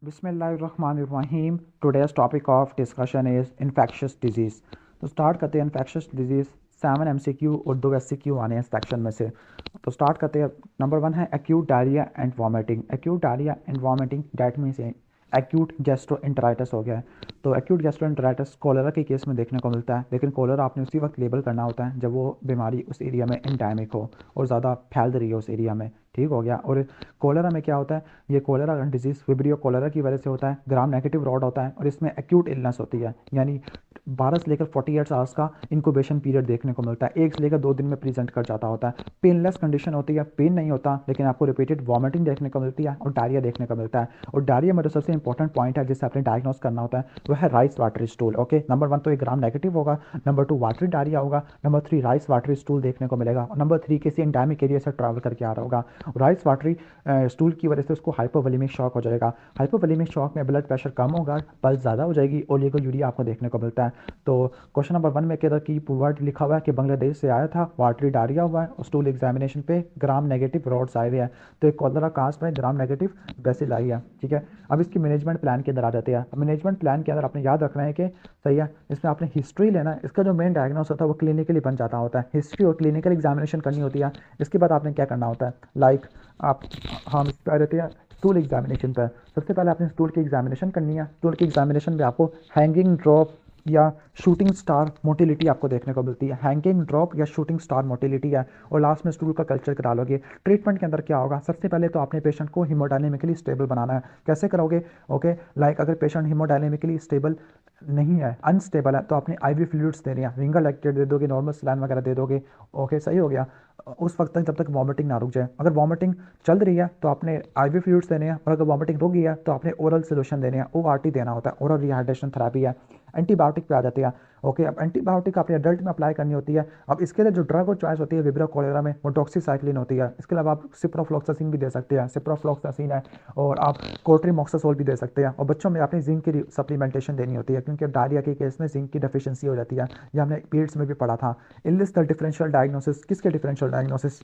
बिस्मिल्लाहिर्रहमानिर्रहीम। Today's topic of discussion is infectious disease. तो start करते हैं इन्फेक्शियस डिजीज़। 7 MCQ और 2 SCQ आने हैं इस सेक्शन में से। तो स्टार्ट करते हैं। नंबर 1 है acute diarrhoea and vomiting. Acute diarrhoea and vomiting that means acute gastroenteritis हो गया है। तो एक्यूट गैस्ट्रोएंटेराइटिस कोलेरा के केस में देखने को मिलता है, लेकिन कोलेरा आपने उसी वक्त लेबल करना होता है जब वो बीमारी उस एरिया में एंडेमिक हो और ज़्यादा फैल रही है उस एरिया में। ठीक हो गया। और कोलेरा में क्या होता है, ये कोलेरा डिजीज़ विब्रियो कोलेरा की वजह से होता है। ग्राम नेगेटिव रॉड होता है और इसमें एक्यूट इलनेस होती है, यानी 12 से लेकर 48 आवर्स का इंक्यूबेशन पीरियड देखने को मिलता है। 1 से लेकर 2 दिन में प्रेजेंट कर जाता होता है। पेनलेस कंडीशन होती है, पेन नहीं होता, लेकिन आपको रिपीटेड वॉमिटिंग देखने को मिलती है और डायरिया देखने को मिलता है। और डायरिया में जो सबसे इंपॉर्टेंट पॉइंट है जिससे आपने डायग्नोस करना होता है वह है rice watery stool. Okay, number 1 तो एक ग्राम नेगेटिव होगा, नंबर 2 वाटरी डायरिया होगा, नंबर 3 राइस वाटरी स्टूल देखने को मिलेगा, और नंबर 3 किसी एंडेमिक एरिया से ट्रैवल करके आ रहा होगा। राइस वाटरी स्टूल की वजह से उसको हाइपोवोलेमिक शॉक हो जाएगा। हाइपोवोलेमिक शॉक में ब्लड प्रेशर कम होगा, पल्स ज़्यादा हो जाएगी, ओलिगोयूरिया आपको देखने को मिलता है। तो क्वेश्चन नंबर 1 में कहता कि वर्ड लिखा हुआ है कि बांग्लादेश से आया था, वाटरी डायरिया हुआ है और स्टूल एग्जामिनेशन पे ग्राम नेगेटिव रॉड्स आए हुए हैं। तो एक कॉलरा कास्ट में ग्राम नेगेटिव बेसिल आई है। ठीक है, अब इसकी मैनेजमेंट प्लान के अंदर आ जाते हैं। मैनेजमेंट प्लान के अंदर आपने याद रखना है कि सही है, इसमें आपने हिस्ट्री लेना है। इसका जो मेन डायग्नोस होता है वो क्लिनिकली बन जाता होता है। हिस्ट्री और क्लिनिकल एग्जामिनेशन करनी होती है। इसके बाद आपने क्या करना होता है, लाइक आप हम इस पर रहते हैं स्टूल एग्जामिनेशन पर। सबसे पहले आपने स्टूल की एग्जामिनेशन करनी है। स्टूल की एग्जामिनेशन में आपको हैंगिंग ड्रॉप या शूटिंग स्टार मोटिलिटी आपको देखने को मिलती है। हैंगिंग ड्रॉप या शूटिंग स्टार मोटिलिटी है, और लास्ट में स्टूल का कल्चर करा लोगे। ट्रीटमेंट के अंदर क्या होगा, सबसे पहले तो आपने पेशेंट को हीमोडायनेमिकली स्टेबल बनाना है। कैसे करोगे, ओके, लाइक अगर पेशेंट हीमोडायनेमिकली स्टेबल नहीं है, अनस्टेबल है, तो आपने आईवी फ्लूइड्स देने हैं। रिंगर लैक्टेट दे दोगे, नॉर्मल सलाइन वगैरह दे दोगे। ओके, सही हो गया। उस वक्त तक जब तक वॉमिटिंग ना रुक जाए। अगर वॉमिटिंग चल रही है तो आपने आईवी फ्लूइड्स देने हैं, और अगर वॉमिटिंग रुक गई है तो आपने ओरल सोल्यूशन देने हैं। ओआरटी देना होता है, ओरल रिहाइड्रेशन थेरेपी है। एंटीबायोटिक पे आ जाते हैं। ओके, अब एंटीबायोटिक आपने एडल्ट में अप्लाई करनी होती है। अब इसके लिए जो ड्रग और चॉइस होती है विब्रियो कोलेरा में, वो डॉक्सीसाइक्लिन होती है। इसके अलावा आप सिप्रोफ्लॉक्सासिन भी दे सकते हैं, सिप्रोफ्लॉक्सासिन है, और आप कोट्रीमोक्सासोल भी दे सकते हैं। और बच्चों में आपने जिंक की सप्लीमेंटेशन देनी होती है, क्योंकि डायरिया के केस में जिंक की डेफिशिएंसी हो जाती है। ये हमने पीरियड्स में भी पढ़ा था। Enlist the differential diagnosis. किसके डिफरेंशियल डायग्नोसिस,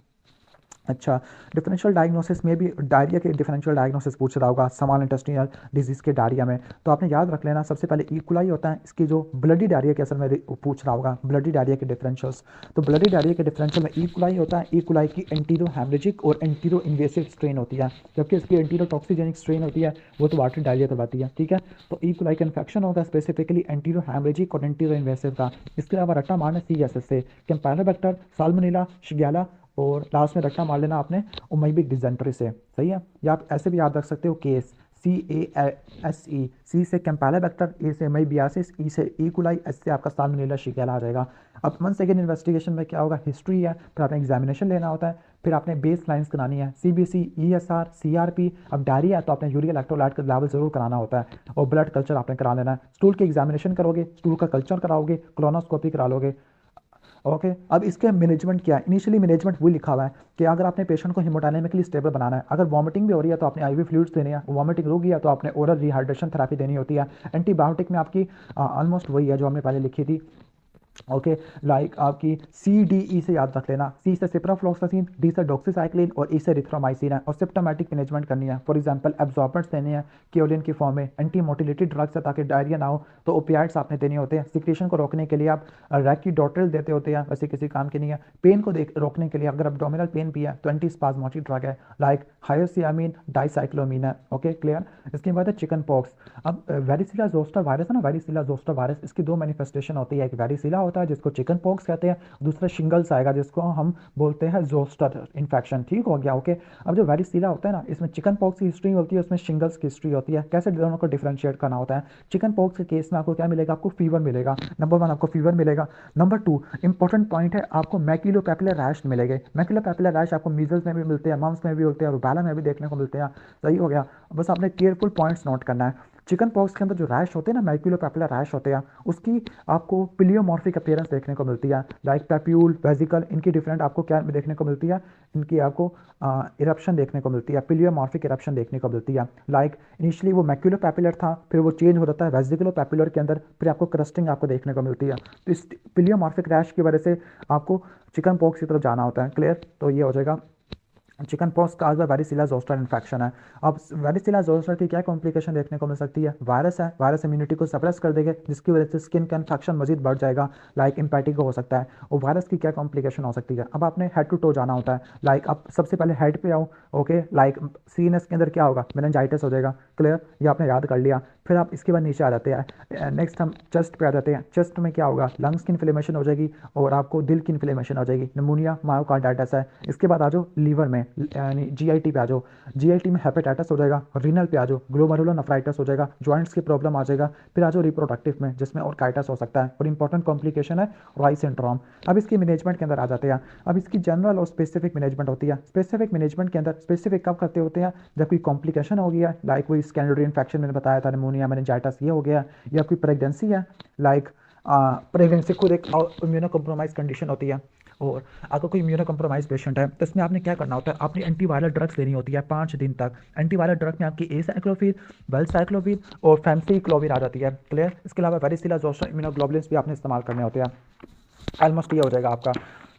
अच्छा, डिफरेंशियल डायग्नोसिस में भी डायरिया के डिफरेंशियल डायग्नोसिस पूछ रहा होगा, स्मॉल इंटेस्टिनल डिजीज़ के डायरिया में। तो आपने याद रख लेना, सबसे पहले इकोलाई होता है। इसकी जो ब्लडी डायरिया के असर में पूछ रहा होगा, ब्लडी डायरिया के डिफरेंशियल्स। तो ब्लडी डायरिया के डिफरेंशियल में इकोलाई होता है। इकोलाई की एंटीरो हेमरेजिक और एंटीरो इन्वेसिव स्ट्रेन होती है, जबकि इसकी एंटीरो टॉक्सिजेनिक स्ट्रेन होती है, वो तो वाटर डायरिया करवाती है। ठीक है, तो इकोलाई का इन्फेक्शन होगा स्पेसिफिकली एंटीरो हेमरेजिक और एंटीरो इन्वेसिव का। इसके अलावा रट्टा मारना CSS से कैम्पेलोबैक्टर, साल्मोनेला, शिगेला, और लास्ट में रट्टा मार लेना आपने ओमाइबिक डिजेंट्री से। सही है, या आप ऐसे भी याद रख सकते हो केस CASE। सी से कैम्पेलोबैक्टर, ए से एमाइबियासिस, ई से इकोलाई, एस से आपका साल्मोनेला शिगेला आ जाएगा। अब 1 सेकेंड इन्वेस्टिगेशन में क्या होगा, हिस्ट्री है, फिर आपने एग्जामिनेशन लेना होता है, फिर आपने बेस लाइन्स करानी है, CBC, ESR, CRP। अब डायरिया है तो आपने यूरिया इलेक्ट्रोलाइट का लेवल जरूर कराना होता है, और ब्लड कल्चर आपने करा लेना है। स्टूल की एग्जामिनेशन करोगे, स्टूल का कल्चर कराओगे, कोलोनोस्कोपी करा लोगे। ओके, अब इसके मैनेजमेंट क्या है, इनिशियली मैनेजमेंट वही लिखा हुआ है कि अगर आपने पेशेंट को हीमोडायनेमिकली स्टेबल बनाना है, अगर वॉमिटिंग भी हो रही है तो आपने आईवी फ्लूइड्स देने हैं, वॉमिटिंग रुक गई है तो आपने ओरल रिहाइड्रेशन थेरेपी देनी होती है। एंटीबायोटिक में आपकी ऑलमोस्ट वही है जो हमने पहले लिखी थी। ओके, लाइक आपकी CDE से याद रख लेना। C से सिप्रोफ्लॉक्सासिन, D से डॉक्सीसाइक्लिन, और E से रिथ्रोमाइसिन है। और सिम्प्टोमेटिक मैनेजमेंट करनी है, फॉर एग्जांपल एब्जॉर्बेंट्स देने हैं केओलिन की फॉर्म में, एंटी मोटिलिटी ड्रग्स है ताकि डायरिया ना हो, तो ओपियाइड्स आपने देने होते हैं। सिक्रेशन को रोकने के लिए आप रैकिडोट्रिल देते होते हैं, वैसे किसी काम की नहीं है। पेन को रोकने के लिए अगर एब्डोमिनल पेन भी है तो एंटीस्पाज्मोटिक ड्रग है, लाइक हायोसियामिन, डाइसाइक्लोमीन है। Okay, clear. इसके बाद है चिकन पॉक्स। अब वेरिसिला जोस्टर वायरस है ना, वेरिसिला जोस्टर वायरस, इसकी 2 मैनिफेस्टेशन होती है। एक वेरिसिला होता है जिसको चिकन पॉक्स कहते हैं, दूसरा शिंगल्स आएगा जिसको हम बोलते हैं जोस्टर इन्फेक्शन। ठीक हो गया। ओके, अब जो वेरिसिला होता है ना, इसमें चिकन पॉक्स की हिस्ट्री होती है, उसमें शिंगल्स की हिस्ट्री होती है। कैसे दोनों को डिफरेंशिएट करना होता है, चिकन पॉक्स के केस में आपको क्या मिलेगा, आपको फीवर मिलेगा। नंबर 1 आपको फीवर मिलेगा। नंबर 2 इंपॉर्टेंट पॉइंट है, आपको मैक्यूलोपैपुलर रैश मिलेंगे। मैक्यूलोपैपुलर रैश आपको मीजल्स में भी मिलते हैं, मम्स में भी मिलते हैं, रूबेला में भी देखने को मिलते हैं। सही हो गया, बस आपने केयरफुल पॉइंट्स नोट करना है। चिकन पॉक्स के अंदर जो रैश होते हैं ना, मैक्यूलोपैपुलर रैश होते हैं, उसकी आपको पिलियोमॉर्फिक अपीयरेंस देखने को मिलती है, लाइक पैप्यूल, वेजिकल, इनकी डिफरेंट आपको क्या देखने को मिलती है, इनकी आपको इरप्शन देखने को मिलती है, पिलियोमॉर्फिक इरप्शन देखने को मिलती है। लाइक इनिशियली वो मैक्यूलोपैपुलर था, फिर वो चेंज हो जाता है वेजिकुलोपैपुलर के अंदर, फिर आपको क्रस्टिंग आपको देखने को मिलती है। तो इस पिलियोमॉर्फिक रैश की वजह से आपको चिकन पॉक्स की तरफ जाना होता है। क्लियर, तो ये हो जाएगा चिकन पॉक्स का वेरिसिला जोस्टर इन्फेक्शन है। अब वेरिसिला जोस्टर की क्या कॉम्प्लिकेशन देखने को मिल सकती है? वायरस है, वायरस इम्यूनिटी को सप्रेस कर देगा, जिसकी वजह से स्किन का इन्फेक्शन मजीद बढ़ जाएगा, लाइक इम्पैटिको हो सकता है। और वायरस की क्या कॉम्प्लिकेशन हो सकती है? अब आपने हेड टू टो जाना होता है, लाइक आप सबसे पहले हेड पे आओ, ओके, लाइक सीएनएस के अंदर क्या होगा? मेनिंजाइटिस हो जाएगा, क्लियर, ये आपने याद कर लिया। फिर आप इसके बाद नीचे आ जाते हैं, नेक्स्ट हम चेस्ट पे आ जाते हैं। चेस्ट में क्या होगा? लंग्स की इन्फ्लेमेशन हो जाएगी और आपको दिल की इन्फ्लेमेशन हो जाएगी, निमोनिया मायोकार्डाइटिस है। इसके बाद आ जाओ लीवर में, यानी जीआईटी पे आ जाओ, जीआईटी में हेपेटाइटिस हो जाएगा। रीनल पे आ जाओ, ग्लोमेरुलोनेफ्राइटिस हो जाएगा, जॉइंट्स की प्रॉब्लम आ जाएगा। फिर आ जाओ रिप्रोडक्टिव में, जिसमें ऑर्काइटिस हो सकता है और इंपॉर्टेंट कॉम्प्लिकेशन है राई सिंड्रोम। अब इसकी मैनेजमेंट के अंदर आ जाते हैं। अब इसकी जनरल और स्पेसिफिक मैनेजमेंट होती है। स्पेसिफिक मैनेजमेंट के अंदर स्पेसिफिक कब करते होते हैं? जब कोई कॉम्प्लिकेशन हो गया, लाइक कोई स्कैंडरी इन्फेक्शन मैंने बताया था, निमोनिया मेनिंजाइटिस ये हो गया, या कोई प्रेगनेंसी है, लाइक प्रेगनेंसी खुद एक इम्यूनो कम्प्रोमाइज कंडीशन होती है। और अगर कोई इम्यूनो कम्प्रोमाइज पेशेंट है तो इसमें आपने क्या करना होता है? आपने एंटीवायरल ड्रग्स लेनी होती है 5 दिन तक। एंटीवायरल ड्रग में आपकी एसाइक्लोविर, वेलसाइक्लोविर और फैंसीक्लोविर आ जाती है, क्लियर। इसके अलावा वेरिसिला जोस्टर इम्यूनोग्लोबुलिन्स भी आपने इस्तेमाल करने होते हैं। ऑलमोस्ट ये हो जाएगा आपका,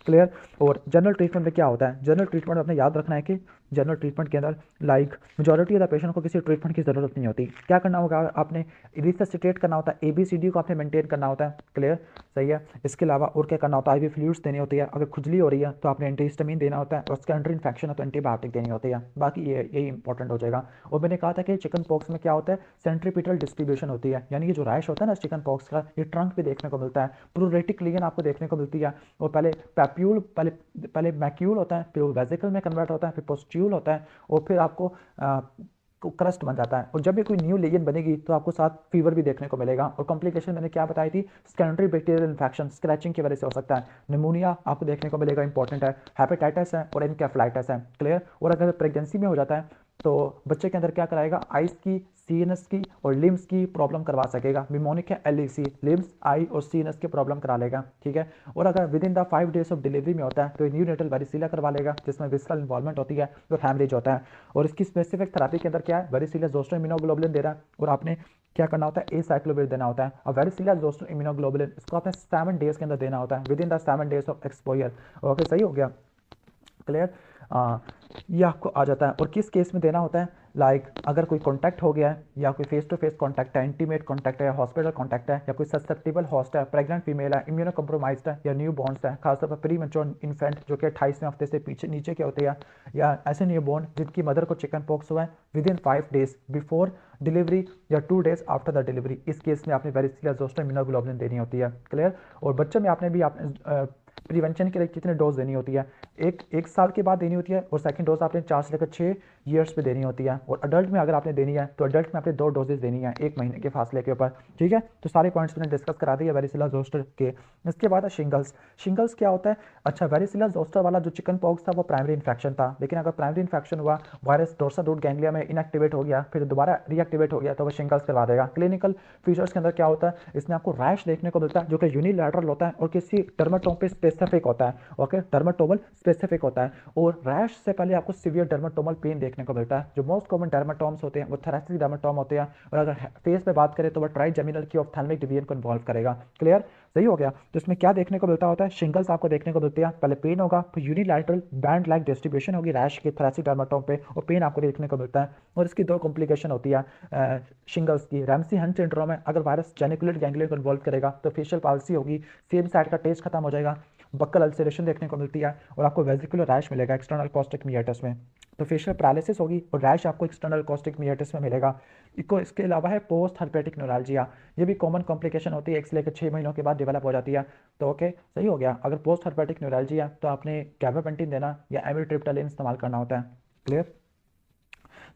क्लियर। और जनरल ट्रीटमेंट में क्या होता है? जनरल ट्रीटमेंट आपने याद रखना है कि जनरल ट्रीटमेंट के अंदर like majority of the patient को किसी ट्रीटमेंट की ज़रूरत नहीं होती। क्या करना होगा? आपने रिससिटेट करना होता है, ABCD को आपने मेंटेन करना होता है, क्लियर, सही है। इसके अलावा और क्या करना होता है? IV फ्लूइड्स देनी होती है। अगर खुजली हो रही है तो आपने एंटीहिस्टामिन देना होता है, और सेकेंडरी इन्फेक्शन है तो एंटीबायोटिक देनी होती है। बाकी ये यही इंपॉर्टेंट हो जाएगा। और मैंने कहा था कि चिकन पॉक्स में क्या होता है? सेंट्रीपिटल डिस्ट्रीब्यूशन होती है, यानी कि जो रैश होता है ना चिकन पॉक्स का, ये ट्रंक पे देखने को मिलता है, प्लूरेटिक लीजन आपको देखने को मिलती है। और पहले पैप्यूल, पहले मैक्यूल होता है, फिर वो वेसिकल में कन्वर्ट होता है, फिर पोस्ट्यूल होता है, और फिर आपको क्रस्ट बन जाता है। और जब भी कोई न्यू लेजन बनेगी तो आपको साथ फीवर भी देखने को मिलेगा। और कॉम्प्लिकेशन मैंने क्या बताई थी? सेकेंडरी बैक्टीरियल इन्फेक्शन, स्क्रैचिंग की वजह से हो सकता है। निमोनिया आपको देखने को मिलेगा, इंपॉर्टेंट है। हेपेटाइटिस है और एनकेफेलाइटिस है, क्लियर। और अगर प्रेगनेंसी में हो जाता है तो बच्चे के अंदर क्या कराएगा? आइस की, सीएनएस की और लिम्स की प्रॉब्लम करवा सकेगा। निमोनिक है, LEC, लिम्स, आई और सीएनएस की प्रॉब्लम करा लेगा, ठीक है। और अगर with in the 5 days of delivery में होता है तो न्यूनेटल वेरिसिला करवा लेगा, जिसमें विस्कल इन्वॉल्वमेंट होती है और हैमरेज होता है। और इसकी स्पेसिफिक थेरेपी के अंदर क्या है? वेरिसिला जोस्टर इम्यूनोग्लोबुलिन दे रहा है, और आपने क्या करना होता है? एसाइक्लोविर देना होता है। और वेरिसिला जोस्टर इम्यूनोग्लोबुलिन इसको आपने 7 डेज के अंदर देना होता है, with in the 7 days of exposure. Okay, सही हो गया, क्लियर। ये आपको आ जाता है। और किस केस में देना होता है? लाइक अगर कोई कॉन्टैक्ट हो गया है, या कोई फेस टू फेस कॉन्टैक्ट है, इंटीमेट कॉन्टैक्ट है, या हॉस्पिटल कॉन्टैक्ट है, या कोई ससेप्टेबल होस्ट है, प्रेग्नेंट फीमेल है, इम्यूनो कम्प्रोमाइज्ड है, या न्यू बॉर्न्स है, खासतौर पर प्री मैच्योर इन्फेंट जो कि 28वें हफ्ते से पीछे नीचे के होते हैं, या ऐसे न्यू बॉर्न जिनकी मदर को चिकन पॉक्स हुआ है with in 5 days before delivery या 2 डेज आफ्टर द डिलीवरी, इस केस में आपने वेरिसिला जोस्टर इम्यूनोग्लोबुलिन देनी होती है, क्लियर। और बच्चे में आपने भी आपने प्रिवेंशन के लिए कितने डोज देनी होती है? एक साल के बाद देनी होती है, और सेकंड डोज आपने 4 से लेकर 6 ईयर्स पे देनी होती है। और अडल्ट में अगर आपने देनी है तो अडल्ट में आपने 2 डोजेज देनी है 1 महीने के फासले के ऊपर, ठीक है। तो सारे पॉइंट्स मैंने डिस्कस करा दिए वेरिसिला जोस्टर के। इसके बाद है शिंगल्स। शिंगल्स क्या होता है? अच्छा, वेरिसिला जोस्टर वाला जो चिकन पॉक्स था वो प्राइमरी इन्फेक्शन था, लेकिन अगर प्राइमरी इन्फेक्शन हुआ, वायरस डोर्सल रूट गैंग्लिया में इनएक्टिवेट हो गया, फिर दोबारा रीएक्टिवेट हो गया, तो वह शिंगल्स करवा देगा। क्लिनिकल फीचर्स के अंदर क्या होता है? इसमें आपको रैश देखने को मिलता है जो कि यूनिलैटरल होता है और किसी डर्माटोम पे स्पेसिफिक होता है, ओके, डर्माटोमल स्पेसिफिक होता है। और रैश से पहले आपको सीवियर डर्माटोमल पेन देखने को मिलता है। जो मोस्ट कॉमन डर्माटोम्स होते हैं वो थोरेसिक डर्माटोम होते हैं, और अगर फेस पे बात करें तो वह ट्राइजेमिनल की ऑप्थेल्मिक डिवीजन को इन्वॉल्व करेगा, क्लियर, सही हो गया। तो इसमें क्या देखने को मिलता होता है? शिंगल्स आपको देखने को मिलती है, पहले पेन होगा, फिर यूनिलैटरल बैंड लाइक डिस्ट्रीब्यूशन होगी रैश के थोरेसिक डर्माटोम पे, और पेन आपको देखने को मिलता है। और इसकी 2 कॉम्प्लिकेशन होती है शिंगल्स की। रैमसी हंट सिंड्रोम है, अगर वायरस जेनिकुलेट गैंग्लियन को इन्वॉल्व करेगा तो फेशियल पाल्सी होगी, सेम साइड का टेस्ट खत्म हो जाएगा, बक्कल अल्सरेशन देखने को मिलती है, और आपको वेसिकुलर रैश मिलेगा एक्सटर्नल कॉस्टिक मियाटिस में। तो फेशियल पैरालिसिस होगी और रैश आपको एक्सटर्नल कॉस्टिक मियाटिस में मिलेगा। इसके अलावा है पोस्ट हर्पेटिक न्यूरालजिया, ये भी कॉमन कॉम्प्लिकेशन होती है, 1 से लेकर 6 महीनों के बाद डेवलप हो जाती है। तो ओके, सही हो गया। अगर पोस्ट हर्पेटिक न्यूरालजिया तो आपने गाबापेंटिन देना या एमिट्रिप्टालिन इस्तेमाल करना होता है, क्लियर।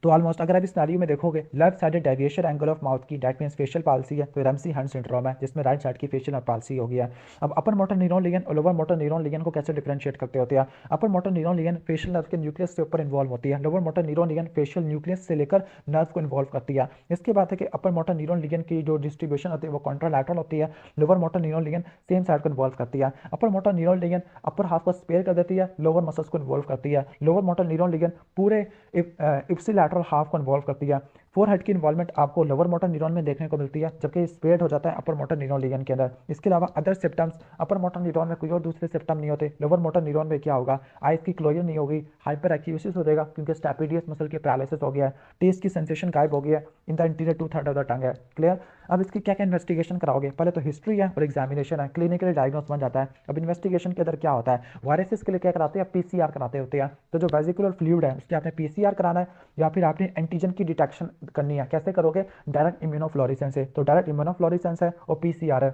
तो ऑलमोस्ट अगर आप इस सिनेरियो में देखोगे, left sided deviation angle of mouth की, दैट मींस फेशियल पाल्सी है, तो रैमसी हंट सिंड्रोम है जिसमें राइट साइड की फेशियल पाल्सी हो गया। अब अपर मोटर न्यूरॉन लिगन और लोअर मोटर न्यूरॉन लिगन को कैसे डिफरेंशिएट करते होते हैं? Upper motor neuron ligand facial nerve के न्यूक्लियस से ऊपर इन्वॉल्व होती है, lower motor neuron ligand facial nucleus से लेकर नर्व को इन्वॉल्व करती है। इसके बाद है कि अपर मोटर न्यूरॉन लिगन की जो डिस्ट्रीब्यूशन होती है वो कॉन्ट्रालैटरल होती है, lower motor neuron ligand same side को इन्वॉल्व करती है। Upper motor neuron ligand upper half को स्पेयर कर देती है, लोअर मसल्स को इन्वॉल्व करती है। लोअर मोटर न्यूरॉन लिगन पूरे इप्सिलैटरल हाफ को इन्वॉल्व करती है। फोर हेड की इन्वॉल्वमेंट आपको लोअर मोटर न्यूरॉन में देखने को मिलती है, जबकि स्प्रेड हो जाता है अपर मोटर न्यूरॉन लीजन के अंदर। इसके अलावा other symptoms, upper motor neuron में कोई और दूसरे सिम्टम नहीं होते। लोअर मोटर न्यूरॉन में क्या होगा, आइज की क्लोजर नहीं होगी, हाइपर एक्यूसिस हो जाएगा क्योंकि स्टैपिडियस मसल की पैरालिसिस हो गया है, टेस्ट की सेंसेशन गायब हो गया है, in the interior 2/3 of the tongue है। क्लियर। अब इसकी क्या क्या इन्वेस्टिगेशन कराओगे, पहले तो हिस्ट्री है और एग्जामिनेशन है, क्लिनिकली डायग्नोस बन जाता है। अब इन्वेस्टिगेशन के अंदर क्या होता है, वायरसेस के लिए क्या कराते हैं, पीसीआर कराते होते हैं। तो जो वेजिकुलर फ्लूइड है उसके आपने पीसीआर कराना है या फिर आपने एंटीजन की डिटेक्शन करनी है। कैसे करोगे, डायरेक्ट इम्यूनोफ्लोरेसेंस से। तो डायरेक्ट इम्यूनोफ्लोरेसेंस है और पीसीआर है।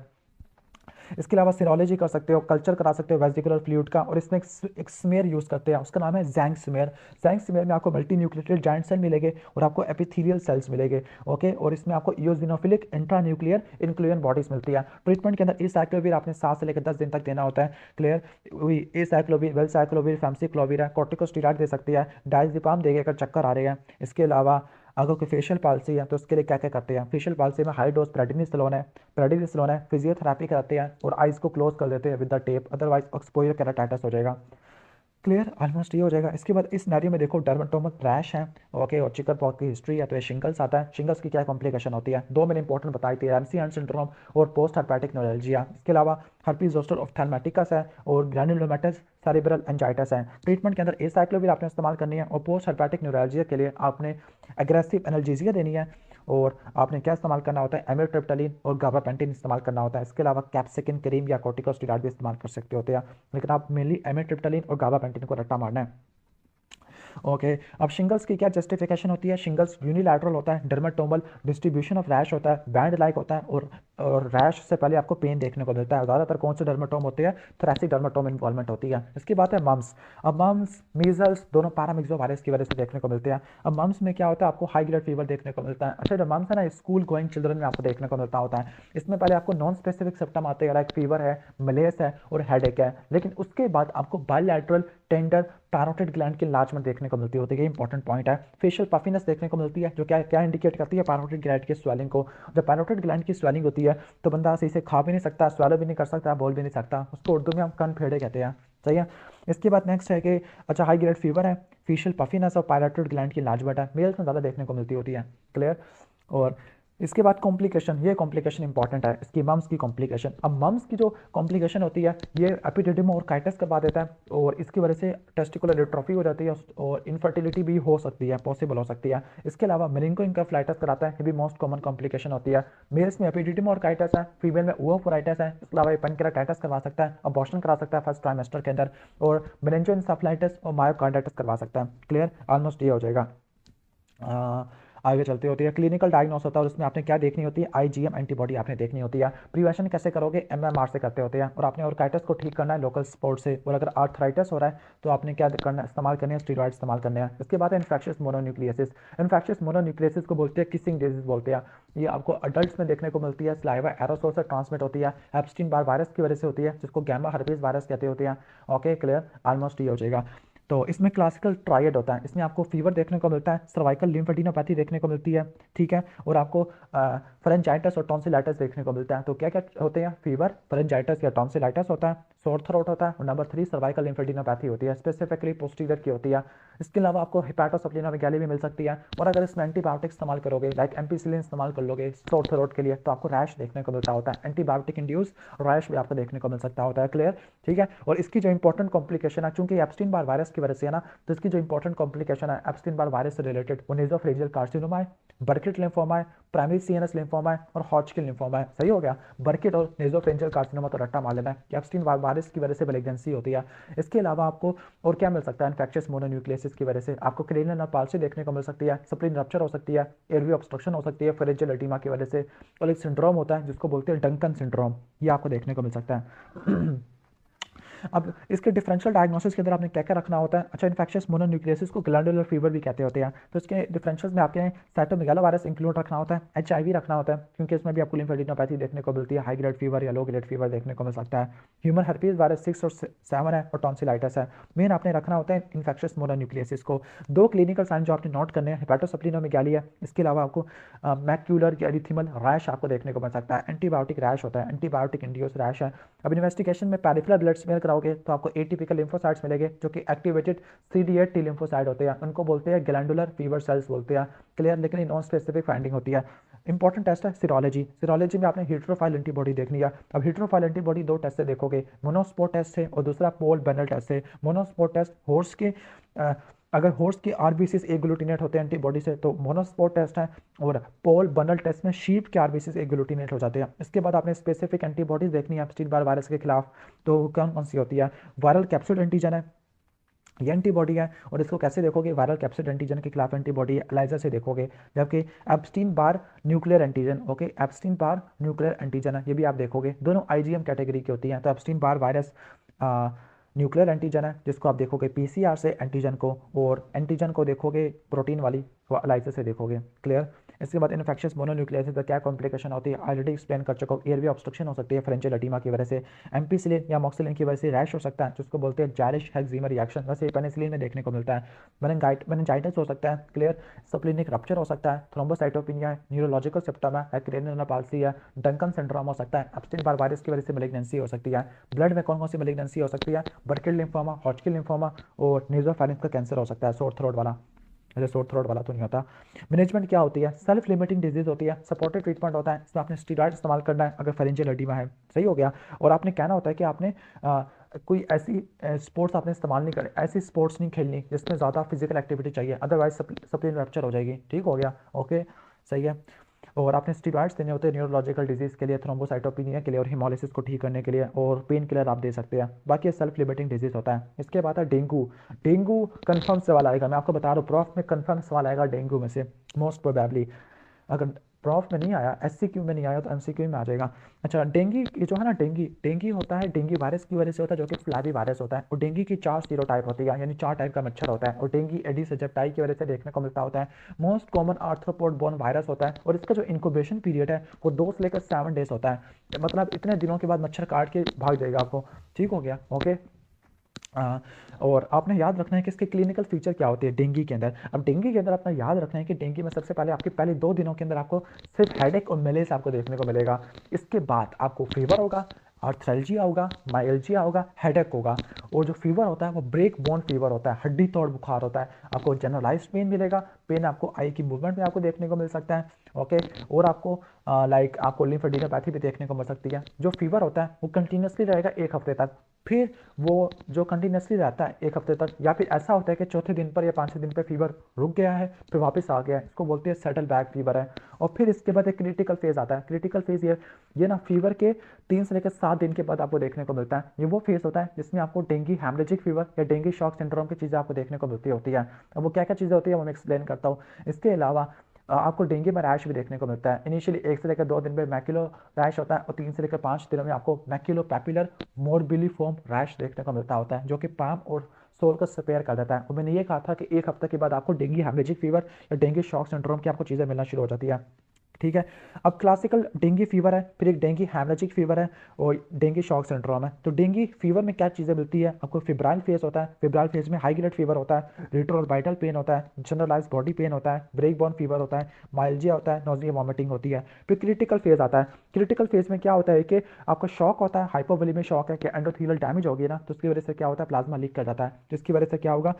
इसके अलावा सीरोलॉजी कर सकते हो, कल्चर करा सकते हो वेजिकुलर फ्लूइड का, और इसमें एक स्मेयर यूज़ करते हैं, उसका नाम है जैंग स्मेयर। जैंग स्मेयर में आपको मल्टी न्यूक्लिएटेड जाइंट सेल मिलेंगे और आपको एपिथेलियल सेल्स मिलेंगे। ओके, और इसमें आपको इयोजिनोफिलिक इंट्रान्यूक्लियर इन्क्लूजन बॉडीज मिलती है। ट्रीटमेंट के अंदर एसाइक्लोविर आपने 7 से लेकर 10 दिन तक देना होता है। क्लियर। वही एसाइक्लोविर, वेलसाइक्लोविर, फैमसिक्लोविर है, कॉर्टिकोस्टेरॉइड दे सकती है, डायज़ेपाम देगा अगर चक्कर आ रहे हैं। इसके अलावा अगर कोई फेशियल पाल्सी है तो उसके लिए क्या क्या करते हैं, फेशियल पाल्सी में हाई डोज प्रेडिनिसोलोन है, फिजियोथेरेपी कराते हैं और आइज को क्लोज कर देते हैं with the tape, otherwise exposure keratitis हो जाएगा। क्लियर, ऑलमोस्ट ये हो जाएगा। इसके बाद इस सिनेरियो में देखो डर्मेटोमल रैश है, ओके, और चिकन पॉक्स की हिस्ट्री है, तो ये शिंगल्स आता है। शिंगल्स की क्या कॉम्प्लिकेशन होती है, दो मैंने इंपॉर्टेंट बताई थी, एमसीएन सिंड्रोम और पोस्ट हेपेटिक न्यूरल्जिया। इसके अलावा हर्पीज जोस्टर ऑप्थेल्मेटिकस है और ग्रैनुलोमेटस सेरेब्रल एंजाइटिस है। ट्रीटमेंट के अंदर एसाइक्लोविर आपने इस्तेमाल करनी है और पोस्ट हेपेटिक न्यूरल्जिया के लिए आपने एग्रेसिव एनाल्जेसिया देनी है और आपने क्या इस्तेमाल करना होता है, एमिट्रिप्टालिन और गाबापेंटिन इस्तेमाल करना होता है। इसके अलावा कैप्सिकिन क्रीम या कॉर्टिकोस्टेरॉइड भी इस्तेमाल कर सकते होते हैं, लेकिन आप मेनली एमिट्रिप्टालिन और गाबापेंटिन को रट्टा मारना है। ओके, अब शिंगल्स की क्या जस्टिफिकेशन होती है, शिंगल्स यूनिलैटरल होता है, डर्मेटोमल डिस्ट्रीब्यूशन ऑफ रैश होता है, बैंड लाइक होता है और रैश से पहले आपको पेन देखने को मिलता है। ज़्यादातर कौन से डर्मेटोम होते हैं, थोरेसिक डर्मेटोम इन्वॉल्वमेंट होती है। इसकी बात है मम्स। अब मम्स मीजल्स दोनों पैरामिक्सो वायरस की वजह से देखने को मिलते हैं। अब मम्स में क्या होता है, आपको हाई ग्रेड फीवर देखने को मिलता है। अच्छा, जो मम्स है ना, स्कूल गोइंग चिल्ड्रन में आपको देखने को मिलता होता है। इसमें पहले आपको नॉन स्पेसिफिक सिम्टम आते हैं, लाइक फीवर है, मलेस है और हेडेक है, लेकिन उसके बाद आपको बायलैटरल टेंडर पैरोटिड ग्लैंड की लार्जमेंट देखने को मिलती होती है। ये इंपॉर्टेंट पॉइंट है। फेशियल पफिनेस देखने को मिलती है, जो क्या क्या इंडिकेट करती है, पैरोटिड ग्लैंड की स्वेलिंग को। जब पैरोटिड ग्लैंड की स्वेलिंग होती है तो बंदा सही से खा भी नहीं सकता, स्वेलो भी नहीं कर सकता, बोल भी नहीं सकता, उसको उर्दू में हम कन फेड़े कहते हैं। सही है। इसके बाद नेक्स्ट है कि अच्छा, हाई ग्रेड फीवर है, फेशियल पफिनेस और पैरोटिड ग्लैंड की लार्जमेंट है, मेल्स में ज़्यादा देखने को मिलती होती है। क्लियर। और इसके बाद कॉम्प्लिकेशन, ये कॉम्प्लिकेशन इंपॉर्टेंट है, इसकी मम्स की कॉम्प्लिकेशन। अब मम्स की जो कॉम्प्लिकेशन होती है ये एपिडिडिमा और काइटिस करवा देता है और इसकी वजह से टेस्टिकुलर एट्रोफी हो जाती है और इनफर्टिलिटी भी हो सकती है, पॉसिबल हो सकती है। इसके अलावा मेनिंगो इनकेफेलाइटिस कराता है, ये भी मोस्ट कॉमन कॉम्प्लिकेशन होती है। मेल्स में एपिडिडिमा और काइटिस है, फीमेल में ओवोफोराइटिस है। इसके अलावा ये पेनक्रेटाइटिस करवा सकता है, अबॉर्शन करा सकता है फर्स्ट ट्राइमेस्टर के अंदर, और मेनिंजोइंसेफेलाइटिस और मायोकार्डाइटिस करवा सकता है। क्लियर, ऑलमोस्ट ये हो जाएगा। आगे चलते होती है, क्लिनिकल डायग्नोस होता है और उसमें आपने क्या देखनी होती है, आईजीएम एंटीबॉडी आपने देखनी होती है। प्रिवेंशन कैसे करोगे, एमएमआर से करते होते हैं, और आपने ऑर्काइटिस को ठीक करना है लोकल स्पोर्ट से, और अगर आर्थराइटिस हो रहा है तो आपने क्या करना, इस्तेमाल करने हैं, स्टीरॉइड इस्तेमाल करने हैं। इसके बाद है इन्फेक्शियस मोनोन्यूक्लियोसिस। इन्फेक्शियस मोनोन्यूक्लियोसिस को बोलते हैं किसिंग डिजीज बोलते हैं। ये आपको अडल्ट में देखने को मिलती है, स्लाइवा एरोसोल से ट्रांसमिट होती है, एप्स्टीन बार वायरस की वजह से होती है, जिसको गैमा हर्पीज वायरस कहते होते हैं। ओके, क्लियर, ऑलमोस्ट ये हो जाएगा। तो इसमें क्लासिकल ट्रायड होता है, इसमें आपको फीवर देखने को मिलता है, सर्वाइकल लिम्फेडिनोपैथी देखने को मिलती है, ठीक है, और आपको फेरेंजाइटिस और टॉन्सिलाइटिस देखने को मिलता है। तो क्या क्या होते हैं, फीवर, फेरेंजाइटिस या टॉन्सिलाइटिस होता है, सोर थ्रोट होता है, और नंबर 3 सर्वाइकल लिम्फेडिनोपैथी होती है, स्पेसिफिकली पोस्टीरियर की होती है। इसके अलावा आपको हिपैटोसप्लिनोमेगाली भी मिल सकती है, और अगर इसमें एंटीबायोटिक इस्तेमाल करोगे, लाइक एम्पिसिलिन इस्तेमाल कर लोगे सोर थ्रोट के लिए, तो आपको रैश देखने को मिलता होता है, एंटीबायोटिक इंड्यूस रैश भी आपको देखने को मिल सकता होता है। क्लियर, ठीक है। और इसकी जो इंपॉर्टेंट कॉम्प्लिकेशन है, चूंकि एप्स्टीन बार वायरस की वजह से है ना, तो इसकी जो इंपॉर्टेंट कॉम्प्लिकेशन है एप्स्टीन बार वायरस से रिलेटेड, वो नेसोफेरिंजियल कार्सिनोमा है, बर्किट लिम्फोमा है, प्राइमरी सीएनएस लिम्फोमा है और हॉजकिन लिम्फोमा है। सही हो गया, बर्किट और नेसोफेरिंजियल कार्सिनोमा तो रट्टा मार लेना है, एप्स्टीन बार वायरस की वजह से मेलिग्नेंसी होती है। इसके अलावा आपको और क्या मिल सकता है, इन्फेक्शियस मोनोन्यूक्लियोसिस की वजह से आपको क्रेनियल नर्व पाल्सी देखने को मिल सकती है, स्प्लीन रप्चर हो सकती है, एयरवे ऑब्स्ट्रक्शन हो सकती है फेरेंजियल एडिमा की वजह से, और एक सिंड्रोम होता है जिसको बोलते हैं डंकन सिंड्रोम, ये आपको देखने को मिल सकता है। अब इसके डिफरेंशियल डायग्नोसिस के अंदर आपने क्या क्या रखना होता है, अच्छा, इन्फेक्शियस मोनोन्यूक्लियोसिस को ग्लैंडुलर फीवर भी कहते होते हैं, तो इसके डिफरेंशियल्स में आपके साइटोमेगालोवायरस इंक्लूड रखना होता है, एचआईवी रखना होता है, क्योंकि इसमें भी आपको लिम्फेडिनोपैथी देखने को मिलती है, हाई ग्रेड फीवर या लो ग्रेड फीवर देखने को मिल सकता है, ह्यूमन हर्पीज वायरस 6 और 7 है, और टॉन्सिलाइटिस है। मेन आपने रखना होता है इन्फेक्शियस मोनोन्यूक्लियोसिस को। दो क्लिनिकल साइन जो आपने नोट करने हैं, हिपैटोसप्लिनोमेगाली है, इसके अलावा आपको मैक्यूलर या एरिथेमल रैश आपको देखने को मिल सकता है, एंटीबायोटिक रैश होता है, एंटीबायोटिक इंड्यूस रैश है। अब इन्वेस्टिगेशन में पेरिफेरल ब्लड स्मेयर कराओगे तो आपको एटीपिकल लिम्फोसाइट्स मिलेंगे जो कि एक्टिवेटेड CD8 टी लिम्फोसाइट होते हैं, उनको बोलते हैं ग्लैंडुलर फीवर सेल्स बोलते हैं। क्लियर, लेकिन नॉन स्पेसिफिक फाइंडिंग होती है। इंपॉर्टेंट टेस्ट है सीरोलॉजी। सीरोलॉजी में आपने हीट्रोफाइल एंटीबॉडी देखनी है। अब हीट्रोफाइल एंटीबॉडी दो टेस्ट से देखोगे, मोनोस्पोर टेस्ट है और दूसरा पोल बेनल टेस्ट है। मोनोस्पोर टेस्ट हॉर्स के अगर हॉर्स की आरबीसीज एग्लूटिनेट होते हैं एंटीबॉडी से तो मोनोस्पोर टेस्ट है, और पोल बनल टेस्ट में शीप के आरबीसीज एग्लूटिनेट हो जाते हैं। इसके बाद आपने स्पेसिफिक एंटीबॉडीज देखनी है एप्स्टीन बार वायरस के खिलाफ, तो कौन कौन सी होती है? वायरल कैप्सिड एंटीजन है, ये एंटीबॉडी है। और इसको कैसे देखोगे? वायरल कैप्सिड एंटीजन के खिलाफ एंटीबॉडी एलाइजा से देखोगे। जबकि एप्स्टीन बार न्यूक्लियर एंटीजन, ओके, एप्स्टीन बार न्यूक्लियर एंटीजन है, ये भी आप देखोगे। दोनों आईजीएम कैटेगरी की होती हैं। तो Epstein Barr virus nuclear antigen है जिसको आप देखोगे पीसीआर से एंटीजन को, और एंटीजन को देखोगे प्रोटीन वाली एलाइजा से देखोगे। क्लियर। इसके बाद इन्फेक्शियस मोनोन्यूक्लियोसिस का क्या कॉम्प्लिकेशन होती है ऑलरेडी एक्सप्लेन कर चुका हूँ। एयरवे ऑब्स्ट्रक्शन हो सकती है फ्रेंचियल एडिमा की वजह से, एम्पीसिलिन या मॉक्सिलिन की वजह से रैश हो सकता है जिसको बोलते हैं जायरिश हेक्सेमा रिएक्शन, वैसे पेनिसिलिन में देखने को मिलता है। मेनिंजाइटिस हो सकता है। क्लियर। स्प्लीनिक रप्चर हो सकता है, थ्रोम्बोसाइटोपिनिया है, न्यूरोलॉजिकल सिम्पटम है, क्रेनियल पाल्सी है, डंकन सिंड्रोम हो सकता है, एप्स्टीन बार वायरस की वजह से मैलिग्नेंसी हो सकती है। ब्लड में कौन कौन सी मैलिग्नेंसी हो सकती है? बर्किल लिम्फोमा, हॉटकिन लिम्फोमा और नेज़ोफेरिंक्स का कैंसर हो सकता है, सोर थ्रोट वाला। ऐसे सोर थ्रोट वाला तो नहीं होता। मैनेजमेंट क्या होती है? सेल्फ लिमिटिंग डिजीज होती है, सपोर्टिव ट्रीटमेंट होता है। इसमें आपने स्टीरॉइड इस्तेमाल करना है अगर फेरेंजियल एडिमा है, सही हो गया। और आपने कहना होता है कि आपने कोई ऐसी स्पोर्ट्स आपने इस्तेमाल नहीं करें, ऐसी स्पोर्ट्स नहीं खेलनी जिसमें ज़्यादा फिजिकल एक्टिविटी चाहिए, अदरवाइज सप्लीन रप्चर हो जाएगी। ठीक हो गया, ओके, सही है। और आपने स्टीरॉइड्स देने होते हैं न्यूरोलॉजिकल डिजीज़ के लिए, थ्रोम्बोसाइटोपिनिया के लिए और हिमोलिसिस को ठीक करने के लिए, और पेन किलर आप दे सकते हैं। बाकी सेल्फ लिमिटिंग डिजीज़ होता है। इसके बाद है डेंगू। डेंगू कन्फर्म सवाल आएगा, मैं आपको बता रहा हूँ, प्रॉफ में कन्फर्म सवाल आएगा डेंगू में से मोस्ट प्रोबेबली। अगर प्रॉफ में नहीं आया, एससीक्यू में नहीं आया तो एमसीक्यू में आ जाएगा। अच्छा, डेंगी ये जो है ना, डेंगी होता है, डेंगी वायरस की वजह से होता है जो कि फ्लैवी वायरस होता है। और डेंगी की 4 सीरोटाइप होती है, यानी 4 टाइप का मच्छर होता है। और डेंगी एडिस एजिप्टाई की वजह से देखने को मिलता होता है। Most common arthropod borne virus होता है, और इसका जो इंक्यूबेशन पीरियड है वो 2 से लेकर 7 डेज होता है। मतलब इतने दिनों के बाद मच्छर काट के भाग जाएगा आपको। ठीक हो गया, ओके। और आपने याद रखना है कि इसके क्लिनिकल फीचर क्या होते हैं डेंगी के अंदर। अब डेंगी के अंदर आपने याद रखना है कि डेंगी में सबसे पहले आपके पहले 2 दिनों के अंदर आपको सिर्फ हेडेक और मेलेस आपको देखने को मिलेगा। इसके बाद आपको फीवर होगा, आर्थ्रैल्जिया होगा, माइल्जिया होगा, हेडेक होगा। और जो फीवर होता है वो ब्रेक बोन फीवर होता है, हड्डी तोड़ बुखार होता है। आपको जनरलाइज पेन मिलेगा, पेन आपको आई की मूवमेंट में आपको देखने को मिल सकता है, ओके। और आपको लाइक आपको लिम्फेडिनोपैथी भी देखने को मिल सकती है। जो फीवर होता है वो कंटिन्यूसली रहेगा 1 हफ्ते तक, फिर वो जो कंटिन्यूसली रहता है 1 हफ्ते तक, या फिर ऐसा होता है कि चौथे दिन पर या 5वें दिन पर फीवर रुक गया है फिर वापस आ गया है, इसको बोलते हैं सेटल बैक फीवर है। और फिर इसके बाद एक क्रिटिकल फेज आता है। क्रिटिकल फेज ये ना फीवर के 3 से लेकर 7 दिन के बाद आपको देखने को मिलता है। ये वो फेज होता है जिसमें आपको डेंगी हेमरेजिक फीवर या डेंगी शॉक सिंड्रोम की चीज़ें आपको देखने को मिलती होती है। अब वो क्या क्या चीज़ें होती है वो मैं एक्सप्लेन करता हूँ। इसके अलावा आपको डेंगू में रैश भी देखने को मिलता है। इनिशियली 1 से लेकर 2 दिन में मैक्यूलो रैश होता है, और 3 से लेकर 5 दिनों में आपको मैक्यूलो पैपुलर मोरबिलिफॉर्म रैश देखने को मिलता होता है, जो कि पाम और सोल को स्पेयर कर देता है। और मैंने ये कहा था कि 1 हफ्ते के बाद आपको डेंगू हेमरेजिक फीवर या डेंगू शॉक सिंड्रोम की आपको चीज़ें मिलना शुरू हो जाती है। ठीक है। अब क्लासिकल डेंगू फीवर है, फिर एक डेंगू हेमरेजिक फीवर है, और डेंगू शॉक सिंड्रोम है। तो डेंगू फीवर में क्या चीज़ें मिलती है आपको? फिब्राइल फेज होता है, फिब्राइल फेज में हाई ग्रेड फीवर होता है, रेट्रोऑर्बिटल पेन होता है, जनरलाइज बॉडी पेन होता है, ब्रेक बोन फीवर होता है, माइल्जिया होता है, नोजिया वॉमिटिंग होती है। फिर क्रिटिकल फेज आता है। क्रिटिकल फेज में क्या होता है कि आपको शॉक होता है, हाइपोवोलेमिक शॉक है कि एंडोथेलियल डैमेज हो गया ना, तो उसकी वजह से क्या होता है? प्लाज्मा लीक कर जाता है, जिसकी वजह से क्या होगा?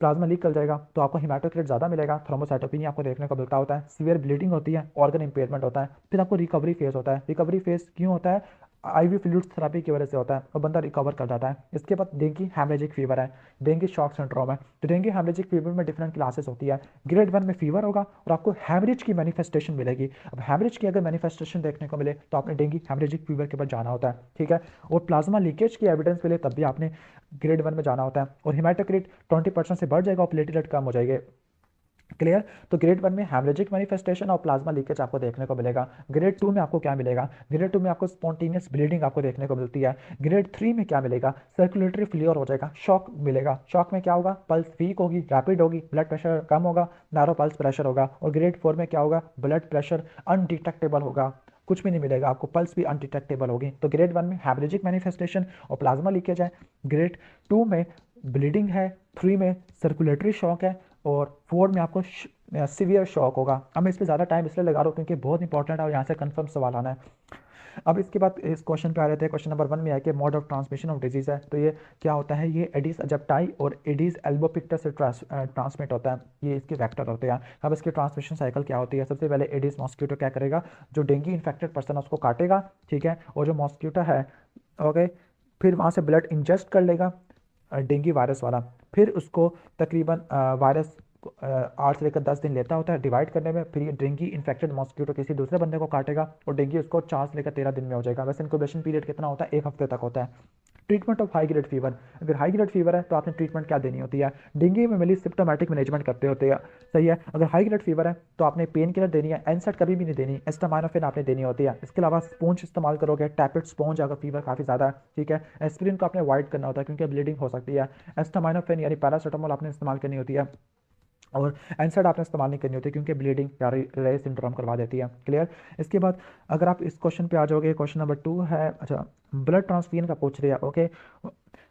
प्लाज्मा लीक कर जाएगा तो आपको हिमेटोक्रिट ज़्यादा मिलेगा, थ्रोम्बोसाइटोपिनिया आपको देखने को मिलता होता है, सीवियर ब्लीडिंग होती है, ऑर्गन इंपेयरमेंट होता है। फिर आपको रिकवरी फेज होता है। रिकवरी फेज क्यों होता है? आईवी फ्लूइड्स थेरेपी की वजह से होता है, और बंदा रिकवर कर जाता है। इसके बाद डेंगू हेमरेजिक फीवर है, डेंगू शॉक सिंड्रोम है। तो डेंगू हेमरेजिक फीवर में डिफरेंट क्लासेस होती है। ग्रेड 1 में फीवर होगा और आपको हेमरेज की मैनिफेस्टेशन मिलेगी। अब हेमरेज की अगर मैनिफेस्टेशन देखने को मिले तो आपने डेंगू हेमरेजिक फीवर के पास जाना होता है, ठीक है। और प्लाज्मा लीकेज की एविडेंस मिले तब भी आपने ग्रेड 1 में जाना होता है। और हिमेटोक्रिट 20% से बढ़ जाएगा और प्लेटलेट कम हो जाएंगे। क्लियर। तो ग्रेड 1 में हेमरेजिक मैनिफेस्टेशन और प्लाज्मा लीकेज आपको देखने को मिलेगा। ग्रेड 2 में आपको क्या मिलेगा? ग्रेड 2 में आपको स्पॉन्टेनियस ब्लीडिंग आपको देखने को मिलती है। ग्रेड 3 में क्या मिलेगा? सर्कुलेटरी फेलियर हो जाएगा, शॉक मिलेगा। शॉक में क्या होगा? पल्स वीक होगी, रैपिड होगी, ब्लड प्रेशर कम होगा, नैरो पल्स प्रेशर होगा। और ग्रेड 4 में क्या होगा? ब्लड प्रेशर अनडिटेक्टेबल होगा, कुछ भी नहीं मिलेगा आपको, पल्स भी अनडिटेक्टेबल होगी। तो ग्रेड 1 में हेमरेजिक मैनिफेस्टेशन और प्लाज्मा लीकेज है। ग्रेड 2 में ब्लीडिंग है, 3 में सर्कुलेटरी शॉक है, और 4 में आपको सीवियर शॉक होगा। अब मैं इस पर ज़्यादा टाइम इसलिए लगा रहा हूँ क्योंकि बहुत इंपॉर्टेंट है और यहाँ से कंफर्म सवाल आना है। अब इसके बाद इस क्वेश्चन पे आ रहे थे, क्वेश्चन नंबर 1 में है कि mode of transmission of disease है, तो ये क्या होता है, ये एडिस एजिप्टाई और एडिस एल्बोपिक्टर से ट्रांसमिट होता है, ये इसके वेक्टर होते हैं। अब इसकी ट्रांसमिशन साइकिल क्या होती है, सबसे पहले एडिस मॉस्किटो क्या करेगा, जो डेंगू इन्फेक्टेड पर्सन है उसको काटेगा, ठीक है, और जो मॉस्किटो है, ओके, फिर वहाँ से ब्लड इंजेस्ट कर लेगा डेंगू वायरस वाला, फिर उसको तकरीबन वायरस 8 से लेकर 10 दिन लेता होता है डिवाइड करने में, फिर ये डेंगू इन्फेक्टेड मॉस्किटो किसी दूसरे बंदे को काटेगा और डेंगू उसको 4 से लेकर 13 दिन में हो जाएगा। वैसे इनक्यूबेशन पीरियड कितना होता है, 1 हफ्ते तक होता है। Treatment of high grade fever, अगर हाई ग्रेड फीवर है तो आपने ट्रीटमेंट क्या देनी होती है, डेंगू में मिली सिम्टोमेटिक मैनेजमेंट करते होते हैं, सही है। अगर हाई ग्रेड फीवर है तो आपने पेन किलर देनी है, एनसेट कभी भी नहीं देनी, एस्टामाइनोफेन आपने देनी होती है। इसके अलावा स्पॉन्ज इस्तेमाल करोगे, टैबलेट स्पॉन्ज, अगर फीवर काफ़ी ज़्यादा है, ठीक है। एस्पिरिन को आपने अवॉइड करना होता है क्योंकि ब्लीडिंग हो सकती है। एस्टामाइनोफेन यानी पैरासीटामोल आपने इस्तेमाल करनी होती है, और एनसेड आपने इस्तेमाल नहीं करनी होती क्योंकि ब्लीडिंग या रे सिंड्रोम करवा देती है। क्लियर। इसके बाद अगर आप इस क्वेश्चन पे आ जाओगे, क्वेश्चन नंबर 2 है, अच्छा, ब्लड ट्रांसफ्यूजन का पूछ रही है, ओके।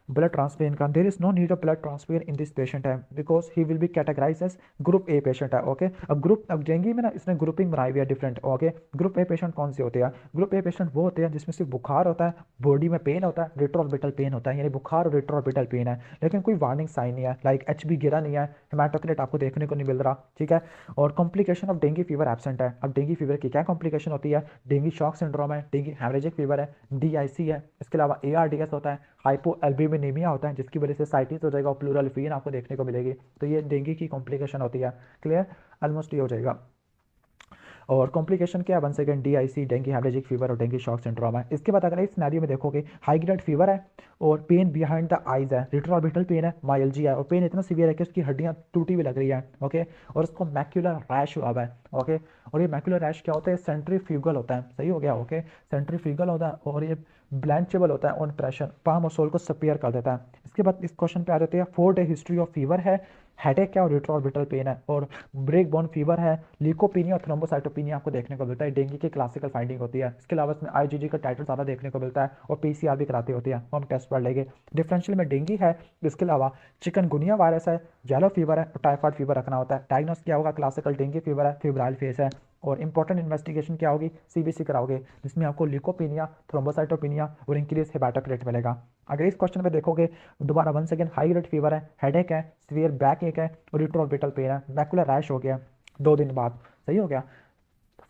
ब्लड ट्रांसफ्यूजन का, there is no need of blood transfusion in this patient है because he will be categorize as group A patient है, ओके। अब डेंगू में ना इसने ग्रुपिंग बनाई हुई है different, okay. Group A patient कौन से होते हैं, ग्रुप ए पेशेंट वो होते हैं जिसमें सिर्फ बुखार होता है, बॉडी में पेन होता है, रेट्रोऑर्बिटल पेन होता है, यानी बुखार और रेट्रोऑर्बिटल पेन है, लेकिन कोई वार्निंग साइन नहीं है, लाइक एचबी गिरा नहीं है, हेमाटोक्रिट आपको देखने को नहीं मिल रहा, ठीक है। और complication of dengue fever absent है। अब डेंगू फीवर की क्या कॉम्प्लिकेशन होती है, डेंगू शॉक सिंड्रोम है, डेंगू हेमरेजिक फीवर है, डीआईसी है, इसके अलावा एआरडीएस होता है, हाइपो एल्ब्यूमिनेमिया होता है जिसकी वजह से साइटिस हो जाएगा और प्लूरल फीन आपको देखने को मिलेगी। तो ये डेंगू की कॉम्प्लिकेशन होती है। क्लियर, ऑलमोस्ट ये हो जाएगा। और कॉम्प्लिकेशन क्या है, one second, DIC, dengue haemorrhagic fever और डेंगू शॉक सिंड्रोम है। इसके बाद अगर इस सिनेरियो में देखोगे, हाई ग्रेड फीवर है और पेन बिहाइंड द आइज है, रेट्रोऑर्बिटल पेन है, माइल्जी है, और पेन इतना सीवियर है कि उसकी हड्डियां टूटी हुई लग रही है, ओके। और उसको मैक्यूलर रैश हुआ है, ओके। और ये मैक्यूलर रैश क्या होता है, सेंट्रीफ्यूगल होता है, सही हो गया, ओके। सेंट्रीफ्यूगल होता है और ये ब्लैंचेबल होता है ऑन प्रेशर, पाम और सोल को सपियर कर देता है। इसके बाद इस क्वेश्चन पे आ जाते हैं, 4 डे हिस्ट्री ऑफ फीवर है, हेडेक है और रेट्रोऑर्बिटल पेन है, और ब्रेक बोन फीवर है, ल्यूकोपीनिया और थ्रोम्बोसाइटोपिनिया आपको देखने को मिलता है, डेंगू की क्लासिकल फाइंडिंग होती है। इसके अलावा इसमें आईजीजी का टाइटल ज़्यादा देखने को मिलता है और पीसीआर भी कराती होती है, हम टेस्ट पढ़ लेंगे। डिफरेंशियल में डेंगू है, इसके अलावा चिकनगुनिया वायरस है, येलो फीवर है और टाइफाइड फीवर रखना होता है। डायग्नोस क्या होगा, क्लासिकल डेंगू फीवर है, फिब्राइल फेस है। और इंपॉर्टेंट इन्वेस्टिगेशन क्या होगी, सीबीसी कराओगे जिसमें आपको ल्यूकोपीनिया, थ्रोम्बोसाइटोपिनिया और इंक्रीज हेपाटोक्रिट मिलेगा। अगर इस क्वेश्चन पे देखोगे, दोबारा one second, high grade fever है, हेडेक है, सीवियर बैक एक है और रेट्रोऑर्बिटल पेन है, मैकुलर रैश हो गया 2 दिन बाद, सही हो गया।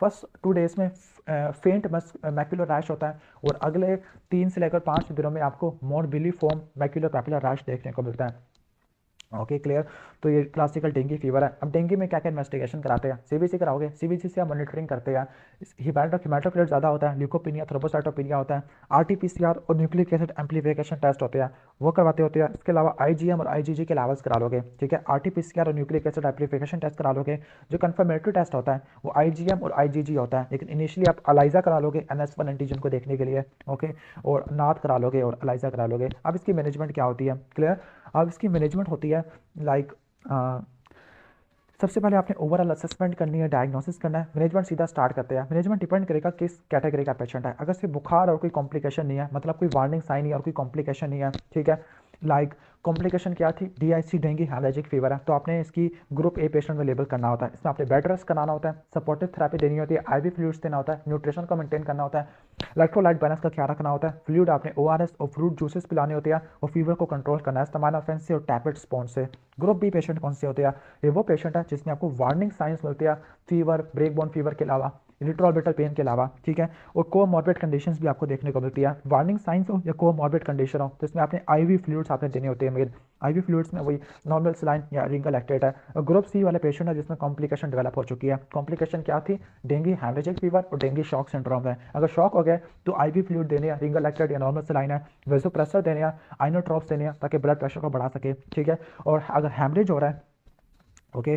फर्स्ट 2 डेज में फेंट मैकुलर रैश होता है और अगले 3 से लेकर 5 दिनों में आपको मोरबिलीफॉर्म मैकुलर पैपुलर रैश देखने को मिलता है, ओके। क्लियर। तो ये क्लासिकल डेंगू फीवर है। अब डेंगू में क्या क्या इन्वेस्टिगेशन कराते हैं, सीबीसी कराओगे, सीबीसी से आप मॉनिटरिंग करते हैं, हिमाटोक्रिट ज़्यादा होता है, ल्यूकोपीनिया, थ्रोम्बोसाइटोपिनिया होता है, आरटीपीसीआर और न्यूक्लिक एसिड एम्प्लीफिकेशन टेस्ट होते हैं, वो करवाते होते हैं। इसके अलावा आईजीएम और आईजीजी के लेवल्स करा लोगे, ठीक है। आरटीपीसीआर और न्यूक्लिक एसिड एम्प्लीफिकेशन टेस्ट करा लोगे। जो कंफर्मेटरी टेस्ट होता है वो आईजीएम और आईजीजी होता है, लेकिन इनिशियली आप अलाइजा करा लोगे NS1 एंटीजन को देखने के लिए, ओके, और नाथ करा लोगे और अलाइजा करा लोगे। अब इसकी मैनेजमेंट क्या होती है, क्लियर। अब इसकी मैनेजमेंट होती है लाइक सबसे पहले आपने ओवरऑल असेसमेंट करनी है, डायग्नोसिस करना है, मैनेजमेंट सीधा स्टार्ट करते हैं। मैनेजमेंट डिपेंड करेगा किस कैटेगरी का पेशेंट है। अगर सिर्फ बुखार और कोई कॉम्प्लिकेशन नहीं है, मतलब कोई वार्निंग साइन नहीं है और कोई कॉम्प्लिकेशन नहीं है, ठीक है, लाइक कॉम्प्लिकेशन क्या थी, डीआईसी, डेंगू हेमरेजिक फीवर है, तो आपने इसकी ग्रुप ए पेशेंट में लेबल करना होता है। इसमें आपने बेड रेस्ट कराना होता है, सपोर्टिव थेरेपी देनी होती है, आईवी फ्लूइड्स देना होता है, न्यूट्रिशन को मेंटेन करना होता है, इलेक्ट्रोलाइट बैलेंस का ख्याल रखना होता है, फ्लूइड आपने ओआरएस और फ्रूट जूसेस पिलाने होते हैं, और फीवर को कंट्रोल करना है एस्टामाइनोफेन से और टैबलेट स्पॉन्ज से। ग्रुप बी पेशेंट कौन से होते हैं, ये वो पेशेंट है जिसमें आपको वार्निंग साइंस मिलते हैं, फीवर, ब्रेक बोन फीवर के अलावा, रेट्रोऑर्बिटल पेन के अलावा, ठीक है, और कोमॉर्बिड कंडीशंस भी आपको देखने को मिलती है। वार्निंग साइंस हो या कोमॉर्बिड कंडीशन हो तो इसमें आपने आईवी फ्लूइड्स आपने देने होते हैं मेन। आईवी फ्लूइड्स में वही नॉर्मल सलाइन या रिंगल लैक्टेट है। और ग्रुप सी वाले पेशेंट है जिसमें कॉम्प्लिकेशन डेवलप हो चुकी है। कॉम्प्लिकेशन क्या थी, डेंगू हेमरेजिक फीवर और डेंगू शॉक सिंड्रोम है। अगर शॉक हो गया तो आईवी फ्लूइड देने हैं, रिंगल लैक्टेट या नॉर्मल सलाइन है, वेसोप्रेसर देने हैं, आइनोट्रॉप्स देने हैं ताकि ब्लड प्रेशर को बढ़ा सके, ठीक है। और अगर हेमरेज हो रहा है, ओके,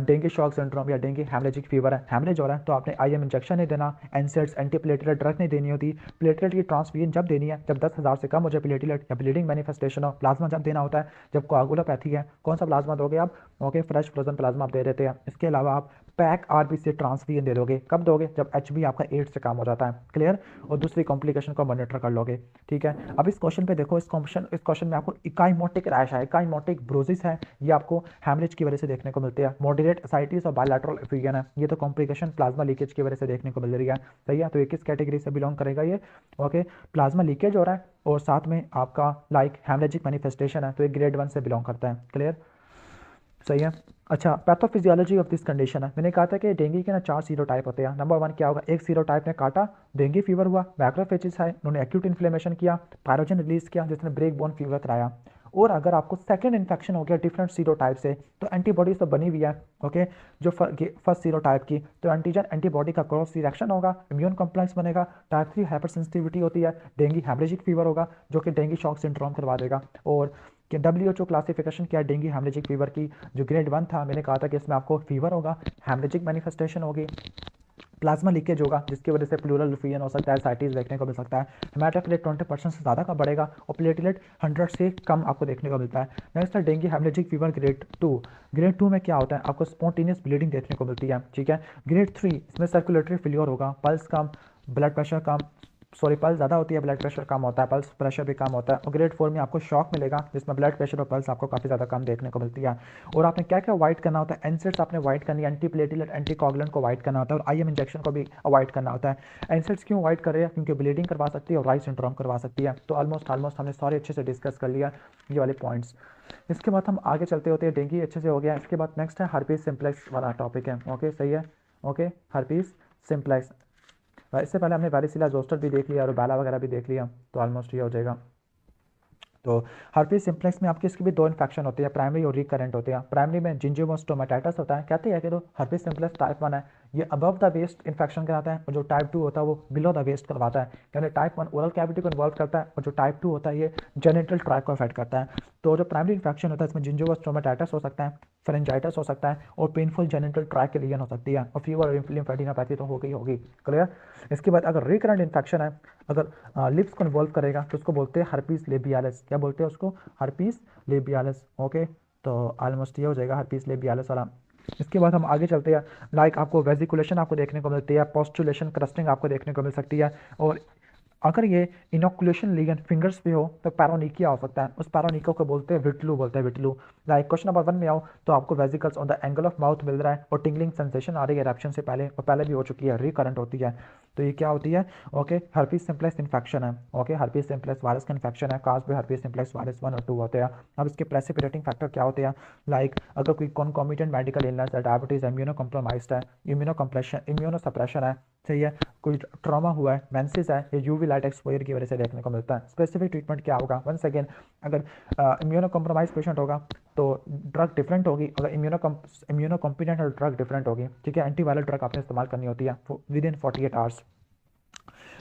डेंगू शॉक सिंड्रोम या डेंगू हेमरेजिक फीवर है, हेमरेज हो रहा है, तो आपने आईएम इंजेक्शन नहीं देना, एनसेड्स, एंटीप्लेटलेट ड्रग नहीं देनी होती। प्लेटलेट की ट्रांसफ्यूजन जब देनी है, जब 10,000 से कम हो जाए प्लेटलेट या ब्लीडिंग मैनिफेस्टेशन हो। प्लाज्मा जब देना होता है जब कोआगुलोपैथी है। कौन सा प्लाज्मा दोगे आप, ओके, फ्रेश फ्रोजन प्लाज्मा आप दे देते हैं। इसके अलावा आप पैक आरबीसी ट्रांसफ्यूजन दे दोगे। कब दोगे? जब एचबी आपका 8 से कम हो जाता है। क्लियर? और दूसरी कॉम्प्लिकेशन को मॉनिटर कर लोगे। ठीक है, अब इस क्वेश्चन पे देखो, इस क्वेश्चन में आपको इकाइमोटिक रैश है, इकाइमोटिक ब्रोसिस है, ये आपको हैमरेज की वजह से देखने को मिलती है। मॉडरेट एसाइटिस और बायलैटरल एफिजन है, ये तो कॉम्प्लिकेशन प्लाज्मा लीकेज की वजह से देखने को मिल रही है। सही है, तो ये किस कैटेगरी से बिलोंग करेगा ये? ओके, प्लाज्मा लीकेज हो रहा है और साथ में आपका लाइक हैमरेजिक मैनिफेस्टेशन है, तो ये ग्रेड 1 से बिलोंग करता है। क्लियर? सही है। अच्छा, पैथोफिजियोलॉजी ऑफ दिस कंडीशन है, मैंने कहा था कि डेंगू के ना 4 सीरोटाइप होते हैं। नंबर 1 क्या होगा? एक सीरोटाइप ने काटा, डेंगू फीवर हुआ, मैक्रोफेजिस है, उन्होंने एक्यूट इन्फ्लेमेशन किया, पायरोजन रिलीज किया जिसने ब्रेक बोन फीवर कराया। और अगर आपको सेकंड इन्फेक्शन हो गया डिफरेंट सीरोटाइप से, तो एंटीबॉडीज तो बनी हुई है। ओके, जो फर्स्ट सीरोटाइप की, तो एंटीजन एंटीबॉडी का क्रॉस रिएक्शन होगा, इम्यून कॉम्प्लेक्स बनेगा, टाइप 3 हाइपर सेंसिटिविटी होती है, डेंगू हैमरेजिक फीवर होगा जो कि डेंगू शॉक सिंड्रोम करवा देगा। और कि WHO क्लासिफिकेशन क्या है डेंगू हैमरेजिक फीवर की? जो ग्रेड 1 था, मैंने कहा था कि इसमें आपको फीवर होगा, हैमरेजिक मैनिफेस्टेशन होगी, प्लाज्मा लीकेज होगा जिसकी वजह से प्लूरल रिफ्यूजन हो सकता है, साइटिस देखने को मिल सकता है, हेमाटोक्रिट 20% से ज़्यादा का बढ़ेगा और प्लेटलेट 100 से कम आपको देखने को मिलता है। नेक्स्ट है dengue haemorrhagic fever grade 2। Grade 2 में क्या होता है? आपको स्पॉन्टेनियस ब्लीडिंग देखने को मिलती है। ठीक है। ग्रेड 3 इसमें सर्कुलेटरी फेलियर होगा, पल्स कम, ब्लड प्रेशर कम, सॉरी पल्स ज़्यादा होती है, ब्लड प्रेशर कम होता है, पल्स प्रेशर भी कम होता है। और ग्रेड 4 में आपको शॉक मिलेगा जिसमें ब्लड प्रेशर और पल्स आपको काफ़ी ज़्यादा कम देखने को मिलती है। और आपने क्या क्या अवॉइड करना होता है? एनसेट्स आपने अवॉइड करनी है, एंटीप्लेटिलेट एंटीकोगुलेंट को अवॉइड करना होता है और आईएम इंजेक्शन को भी अवॉइड करना होता है। एनसेट्स क्यों अवॉइड कर रहे हैं? क्योंकि ब्लीडिंग करवा सकती है और राइट सिंड्रोम करवा सकती है। तो ऑलमोस्ट हमने सारे अच्छे से डिस्कस कर लिया ये वाले पॉइंट्स। इसके बाद हम आगे चलते होते हैं, डेंगू अच्छे से हो गया। इसके बाद नेक्स्ट है हर्पीस सिम्प्लेक्स वाला टॉपिक है। ओके, सही है। Okay, herpes simplex. इससे पहले हमने वारिसिला जोस्टर भी देख लिया और बैला वगैरह भी देख लिया, तो ऑलमोस्ट ये हो जाएगा। तो हर्पीस सिम्प्लेक्स में आपकी इसकी भी 2 इन्फेक्शन होती है, प्राइमरी और रिकरेंट होते हैं। प्राइमरी में जिंजियोमोस्टोमेटाइटिस होता है, कहते हैं कि तो हर्पीस सिम्प्लेक्स टाइप 1 है, ये अबव द वेस्ट इन्फेक्शन कराता है, और जो टाइप 2 होता है वो बिलो द वेस्ट करवाता है। यानी टाइप 1 ओरल कैविटी को इन्वॉल्व करता है और जो टाइप 2 होता है ये जेनिटल ट्रैक्ट को अफेक्ट करता है। तो जो प्राइमरी इन्फेक्शन होता है इसमें जिंजियोमोस्टोमेटाइटिस हो सकता है, फेरेंजाइटिस हो सकता है और पेनफुल जेनिटल ट्रैक्ट के लीजन हो सकती है, और फीवर और लिम्फेडिनोपैथी तो होगी। क्लियर? इसके बाद अगर रिकरेंट इन्फेक्शन है, अगर लिप्स को इन्वॉल्व करेगा तो उसको बोलते हैं हर्पीस लेबियालिस। क्या बोलते हैं उसको? हर्पीस लेबियालिस। ओके, तो ऑलमोस्ट ये हो जाएगा हर्पीस लेबियालिस वाला। इसके बाद हम आगे चलते हैं, लाइक आपको वेजिकुलेशन आपको देखने को मिलती है, पोस्टुलेशन क्रस्टिंग आपको देखने को मिल सकती है। और अगर ये इनोकुलेशन लीगन फिंगर्स पे हो तो पैरोनिकिया हो सकता है, उस पैरोनिकिया को बोलते हैं विटलू, बोलते हैं विटलू। लाइक क्वेश्चन नंबर 1 में आओ तो आपको vesicles on the angle of mouth मिल रहा है और टिंगलिंग सेंसेशन आ रही है इरेप्शन से पहले, और पहले भी हो चुकी है, रिकरेंट होती है। तो ये क्या होती है? ओके, हर्पीस सिम्प्लेक्स इन्फेक्शन है। ओके, हर्पीस सिम्प्लेक्स वायरस का इन्फेक्शन है, काज पे हर्पीस सिम्प्लेक्स वायरस 1 और 2 होते हैं। अब इसके प्रेसिपिटेटिंग फैक्टर क्या होते हैं? लाइक अगर कोई कॉन्कॉमिटेंट मेडिकल इलनेस है, डायबिटीज, इम्यूनो कॉम्प्रोमाइज्ड है, इम्यूनो सप्रेशन है, सही है, कोई ट्रॉमा हुआ है, मेंसिस है, ये यूवी लाइट एक्सपोजर की वजह से देखने को मिलता है। स्पेसिफिक ट्रीटमेंट क्या होगा? वंस अगेन, अगर इम्यूनो कॉम्प्रोमाइज पेशेंट होगा तो ड्रग डिफरेंट होगी, अगर इम्यूनो कॉम्पिटेंट और ड्रग डिफरेंट होगी। ठीक है, एंटीवायरल ड्रग आपने इस्तेमाल करनी होती है विद इन 48 आवर्स।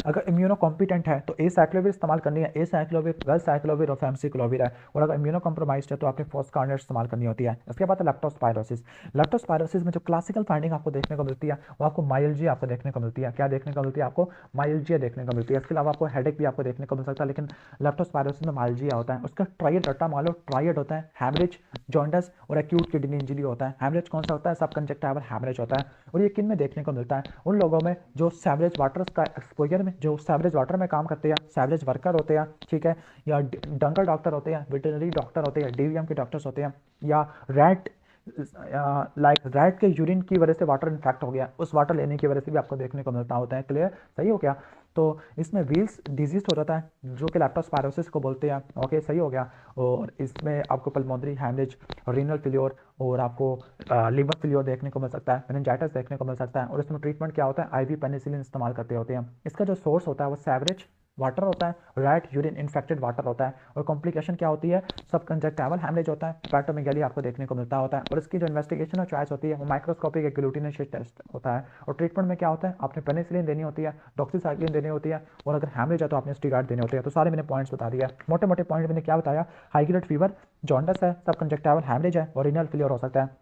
अगर इम्यूनो कॉम्पिटेंट है तो ए साइक्लोविर इस्तेमाल करनी है, ए साइक्लोविर, वेल साइक्लोविर और फैमसिक्लोविर है। और अगर इम्यूनो कॉम्प्रोमाइज्ड है तो आपने फोस्कार्नेट इस्तेमाल करनी होती है। इसके बाद लेप्टोस्पायरोसिस। लेप्टोस्पायरोसिस में जो क्लासिकल फाइंडिंग आपको देखने को मिलती है वो आपको माइल्जिया आपको देखने को मिलती है। क्या देखने को मिलती है? आपको माइल्जिया देखने को मिलती है। इसके अलावा आपको हेडेक भी आपको देखने को मिल सकता है, लेकिन लेप्टोस्पायरोसिस में माइल्जिया होता है। उसका ट्रायड रट्टा मान लो, ट्रायड होता है, हैमरेज, जॉन्डस और एक्यूट किडनी इंजरी होता है। हैमरेज कौन सा होता है? सब कंजक्टिवल हैमरेज होता है। और ये किन में देखने को मिलता है? उन लोगों में जो सैवरेज वाटर का एक्सपोजर में, जो सैवरेज वाटर में काम करते हैं, सैवरेज वर्कर होते हैं, ठीक है, या डंगल डॉक्टर होते हैं, वेटरनरी डॉक्टर होते हैं, डीवीएम के डॉक्टर्स होते हैं, या रैट, लाइक रैट के यूरिन की वजह से वाटर इन्फेक्ट हो गया, उस वाटर लेने की वजह से भी आपको देखने को मिलता होता है। क्लियर? सही हो गया? तो इसमें व्हील्स डिजीज हो जाता है जो कि लेप्टोस्पायरोसिस को बोलते हैं। ओके, सही हो गया। और इसमें आपको पल्मोनरी हैमरेज, रीनल फेल्योर और आपको लिवर फेल्योर देखने को मिल सकता है, मेनिंजाइटिस देखने को मिल सकता है। और इसमें ट्रीटमेंट क्या होता है? आईवी पेनिसिलिन इस्तेमाल करते होते हैं। इसका जो सोर्स होता है वो सैवरेज वाटर होता है, रैट यूरिन इन्फेक्टेड वाटर होता है। और कॉम्प्लिकेशन क्या होती है? सब कंजक्टिवल हैमरेज होता है, हेपेटोमेगाली आपको देखने को मिलता होता है। और इसकी जो इन्वेस्टिगेशन और चॉइस होती है वो माइक्रोस्कोपिक एग्लूटिनेशन टेस्ट होता है। और ट्रीटमेंट में क्या होता है? आपने पेनिसिलिन देनी होती है, डॉक्सीसाइक्लिन देनी होती है, और अगर हैमरेज है तो आपने स्टीरॉइड देने होते हैं। तो सारे मैंने पॉइंट्स बता दिया, मोटे मोटे पॉइंट मैंने क्या बताया? हाई ग्रेड फीवर, जॉन्डस है, सब कंजक्टिवल हैमरेज है और रीनल फेलियर हो सकता है,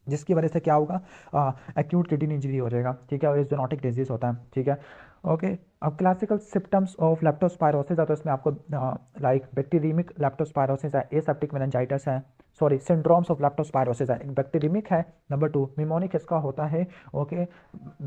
जिसकी वजह से क्या होगा? एक्यूट किडनी इंजरी हो जाएगा। ठीक है, और जूनोटिक डिजीज होता है। ठीक है, ओके। अब क्लासिकल सिम्टम्स ऑफ लेप्टोस्पायरोसिस है, तो इसमें आपको लाइक बैक्टीरियमिक लेप्टोस्पायरोसिस है, एसेप्टिक मेनिंजाइटिस है, सॉरी सिंड्रोम्स ऑफ लेप्टोस्पायरोसिस है, एक बैक्टीरियमिक है। नंबर 2 निमोनिक इसका होता है, ओके,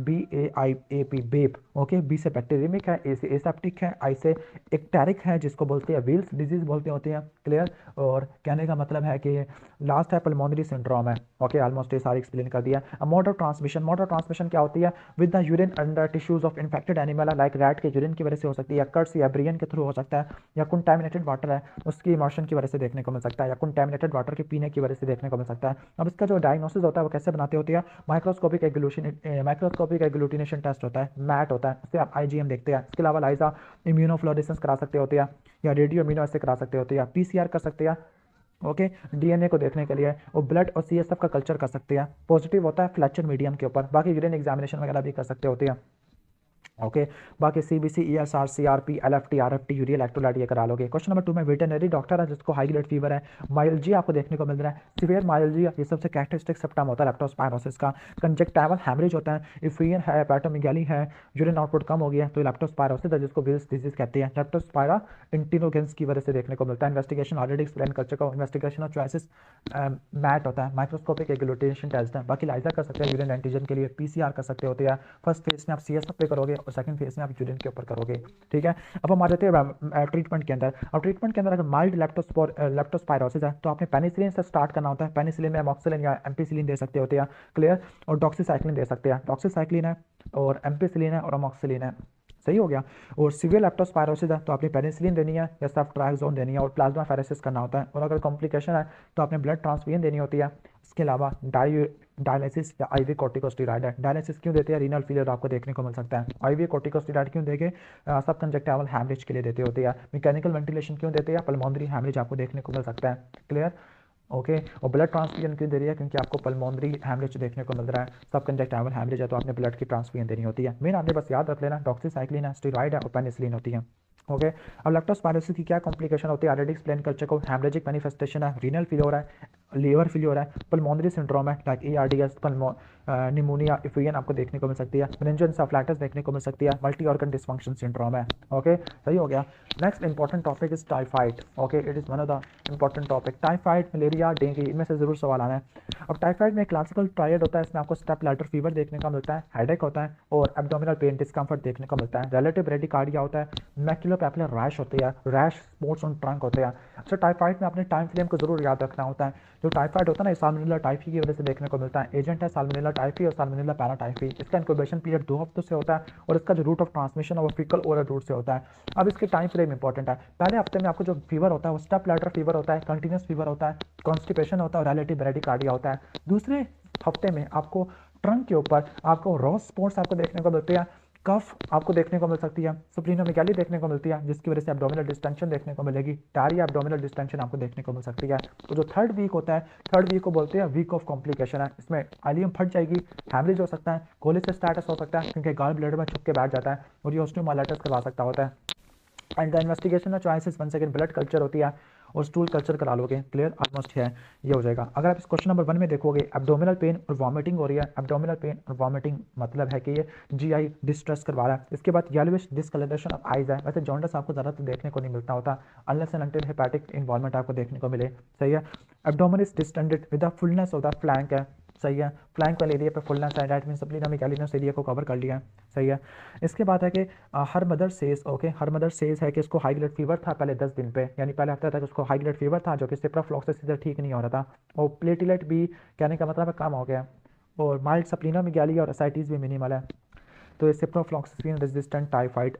BAIAP बेप, ओके, बी से बैक्टीरियमिक है, ए से एसेप्टिक है, आई से एक्टेरिक है जिसको बोलते हैं विल्स डिजीज बोलते होते हैं, क्लियर। और कहने का मतलब है कि लास्ट है पल्मोनरी सिंड्रोम है, ओके, ऑलमोस्ट ये सारी एक्सप्लेन कर दिया। Mode of transmission, mode of transmission क्या होती है, with the urine under tissues of infected animal, like rat के यूरिन की वजह से हो सकती है, या कट्स या ब्रियन के थ्रू हो सकता है, या कंटामिनेटेड वाटर है उसकी इमोशन की वजह से देखने को मिल सकता है, या कंटामिनेटेड वाटर के पीने की वजह से देखने को मिल सकता है। अब इसका जो डायग्नोसिस होता है वो कैसे बनाते होती है, माइक्रोस्कोपिक एग्लूटिनेशन टेस्ट होता है, मैट होता है, उससे आप IgM देखते हैं। इसके अलावा लाइजा इम्यूनोफ्लोरेसेंस करा सकते होते हैं, या रेडियो इम्यूनो ऐसे करा सकते होते हैं, PCR कर सकते हैं, ओके, DNA को देखने के लिए, और ब्लड और CSF का कल्चर कर सकते हैं, पॉजिटिव होता है फ्लैचर मीडियम के ऊपर। बाकी यूरिन एग्जामिनेशन वगैरह भी कर सकते होते हैं, ओके। बाकी CBC, ESR, CRP, LFT, RFT, यूरियल electrolyte ये करा लोगे। क्वेश्चन नंबर 2 में वेटरनरी डॉक्टर है जिसको हाई ग्रेड फीवर है, माइल्जिया आपको देखने को मिल रहा है, सिवियर माइल्जिया, ये सबसे कैरेक्टरिस्टिक सिम्पटम होता है लेप्टोस्पायरोसिस का। कंजक्टाइवल हैमरेज होता है, इफ्रियन है, हेपेटोमेगाली है, यूरिन आउटपुट कम हो गया तो लेप्टोस्पायरोसिस है जिसको विल्स डिजीज कहते हैं। लेप्टोस्पायरा इंटिनोजेंस की वजह से देखने को मिलता है। इन्वेस्टिगेशन ऑलरेडी एक्सप्लेन कर चुका हूँ, इन्वेस्टिगेशन ऑफ चॉइसेस मैट होता है, माइक्रोस्कोपिक एग्लूटिनेशन टेस्ट है। बाकी लाइजा कर सकते हैं यूरिन एंटीजन के लिए, PCR कर सकते होते हैं। फर्स्ट फेज में आप CSF पे करोगे और सेकंड फेज में आप यूरिन के ऊपर करोगे, ठीक है। अब हम आ जाते हैं ट्रीटमेंट के अंदर। अब ट्रीटमेंट के अंदर अगर माइल्ड लेप्टोस्पायरोसिस है तो आपने पेनिसिलिन से स्टार्ट करना होता है। पेनिसिलिन में एमॉक्सिलिन या एम्पिसिलिन दे सकते होते हैं, क्लियर। और डॉक्सीसाइक्लिन दे सकते हैं, डॉक्सीसाइक्लिन है और एम्पिसिलिन है और एमॉक्सिलिन है, सही हो गया। और सीवियर लेप्टोस्पायरोसिस है तो आपने पेनिसिलिन देनी है या सेफ्ट्राक्सोन देनी है और प्लाज्मा फेरेसिस करना होता है। और अगर कॉम्प्लिकेशन है तो आपने ब्लड ट्रांसफ्यूजन देनी होती है। इसके अलावा डायलिसिस या IV कॉर्टिकोस्टेरॉइड है। डायलिसिस क्यों देते हैं, रीनल फेलियर आपको देखने को मिल सकता है। IV कॉर्टिकोस्टेरॉइड क्यों देंगे, सब कंजक्टाइवल हैमरेज के लिए देते होते हैं। मैकेनिकल वेंटिलेशन क्यों देते हैं, पल्मोनरी हैमरेज आपको देखने को मिल सकता है, क्लियर, ओके। और ब्लड ट्रांसफ्यूजन क्यों दे रही है, क्योंकि आपको पल्मोनरी हैमरेज देखने को मिल रहा है, सब कंजक्टाइवल हैमरेज है तो आपने ब्लड की ट्रांसफ्यूजन देनी होती है। मेन आपने बस याद रख लेना, डॉक्सीसाइक्लिन है, स्टेरॉइड है और पेनिसिलिन होती है, ओके। अब लेप्टोस्पायरोसिस की क्या कॉम्प्लिकेशन होती है, ऑलरेडी एक्सप्लेन कर चुका हूँ। हैमरेजिक मैनिफेस्टेशन है, रीनल फेलियर है, लीवर फेलियर है, पल्मोनरी सिंड्रोम है लाइक ARDS, निमोनिया, इफ्रियन आपको देखने को मिल सकती है, मेनिंजोएन्सेफलाइटिस देखने को मिल सकती है, मल्टी ऑर्गन डिसफंक्शन सिंड्रोम है, ओके, सही हो गया। Next important topic is typhoid, okay, it is one of the important topic. Typhoid, malaria, dengue, इनमें से जरूर सवाल आना है। अब टाइफाइड में क्लासिकल ट्रायड होता है, इसमें आपको स्टेप लैडर फीवर देखने को मिलता है, हेडेक होता है और एब्डोमिनल पेन डिस्कम्फर्ट देखने को मिलता है। रिलेटिव ब्रेडिकार्डिया होता है, मैक्युलोपैपुलर रैश होती है, रैश स्पॉट्स ऑन ट्रंक होते हैं। अच्छा, टाइफाइड में अपने टाइम फ्रेम को जरूर याद रखना होता है। जो टाइफाइड होता है ना, साल्मोनेला टाइफी की वजह से देखने को मिलता है। एजेंट है साल्मोनेला टाइफी और साल्मोनेला पैराटाइफी। इसका इंक्यूबेशन पीरियड 2 हफ्तों से होता है और इसका जो रूट ऑफ ट्रांसमिशन है वो फीकल ओरल रूट से होता है। अब इसके टाइम फ्रेम इंपॉर्टेंट है। पहले हफ्ते में आपको जो फीवर होता है वो स्टेप लैडर फीवर होता है, कंटिन्यूस फीवर होता है, कॉन्स्टिपेशन होता है और रिलेटिव ब्रेडिकार्डिया होता है। दूसरे हफ्ते में आपको ट्रंक के ऊपर आपको रॉस स्पॉट्स आपको देखने को मिलते हैं, कफ आपको देखने को मिल सकती है, स्प्लीनोमेगाली देखने को मिलती है जिसकी वजह से एब्डोमिनल डिस्टेंशन देखने को मिलेगी, डायरिया, एब्डोमिनल डिस्टेंशन आपको देखने को मिल सकती है। तो जो थर्ड वीक होता है, थर्ड वीक को बोलते हैं वीक ऑफ कॉम्प्लिकेशन है। इसमें आइलियम फट जाएगी, हैमरेज हो सकता है, कोलिसिस्टाइटिस हो सकता है क्योंकि गॉल ब्लैडर में छुप के बैठ जाता है और ये ऑस्टियोमाइलाइटिस करवा सकता होता है। And the investigation of choices 1 second blood culture होती है और स्टूल कल्चर करा लोगे, क्लियर, ऑलमोस्ट है, ये हो जाएगा। अगर आप इस क्वेश्चन नंबर 1 में देखोगे एब्डोमिनल पेन और वॉमिटिंग हो रही है, एब्डोमिनल पेन और वॉमिटिंग मतलब है कि ये GI डिस्ट्रेस करवा रहा है। इसके बाद येलोविश डिस्कलरेशन ऑफ आइज है। वैसे जॉन्डिस आपको ज़्यादा तो देखने को नहीं मिलता होता unless and until hepatic involvement आपको देखने को मिले, सही है। Abdomen is distended with the fullness of the flank है, सही है, फ्लैंक वाले एरिया पे फुलनेस है, दैट मीन सप्लीनोमेगालिनस एरिया को कवर कर लिया है, सही है। इसके बाद है कि her mother says, okay, her mother says है कि इसको हाई ब्लड फीवर था पहले 10 दिन पे, यानी पहले हफ्ते तक उसको हाई ब्लड फीवर था जो कि सिप्रोफ्लॉक्सिस से ठीक नहीं हो रहा था और प्लेटलेट भी कहने का मतलब है कम हो गया और माइल्ड सप्लीनोमेगाली और एसाइटिस भी मिनिमल है। तो ये ciprofloxacin resistant typhoid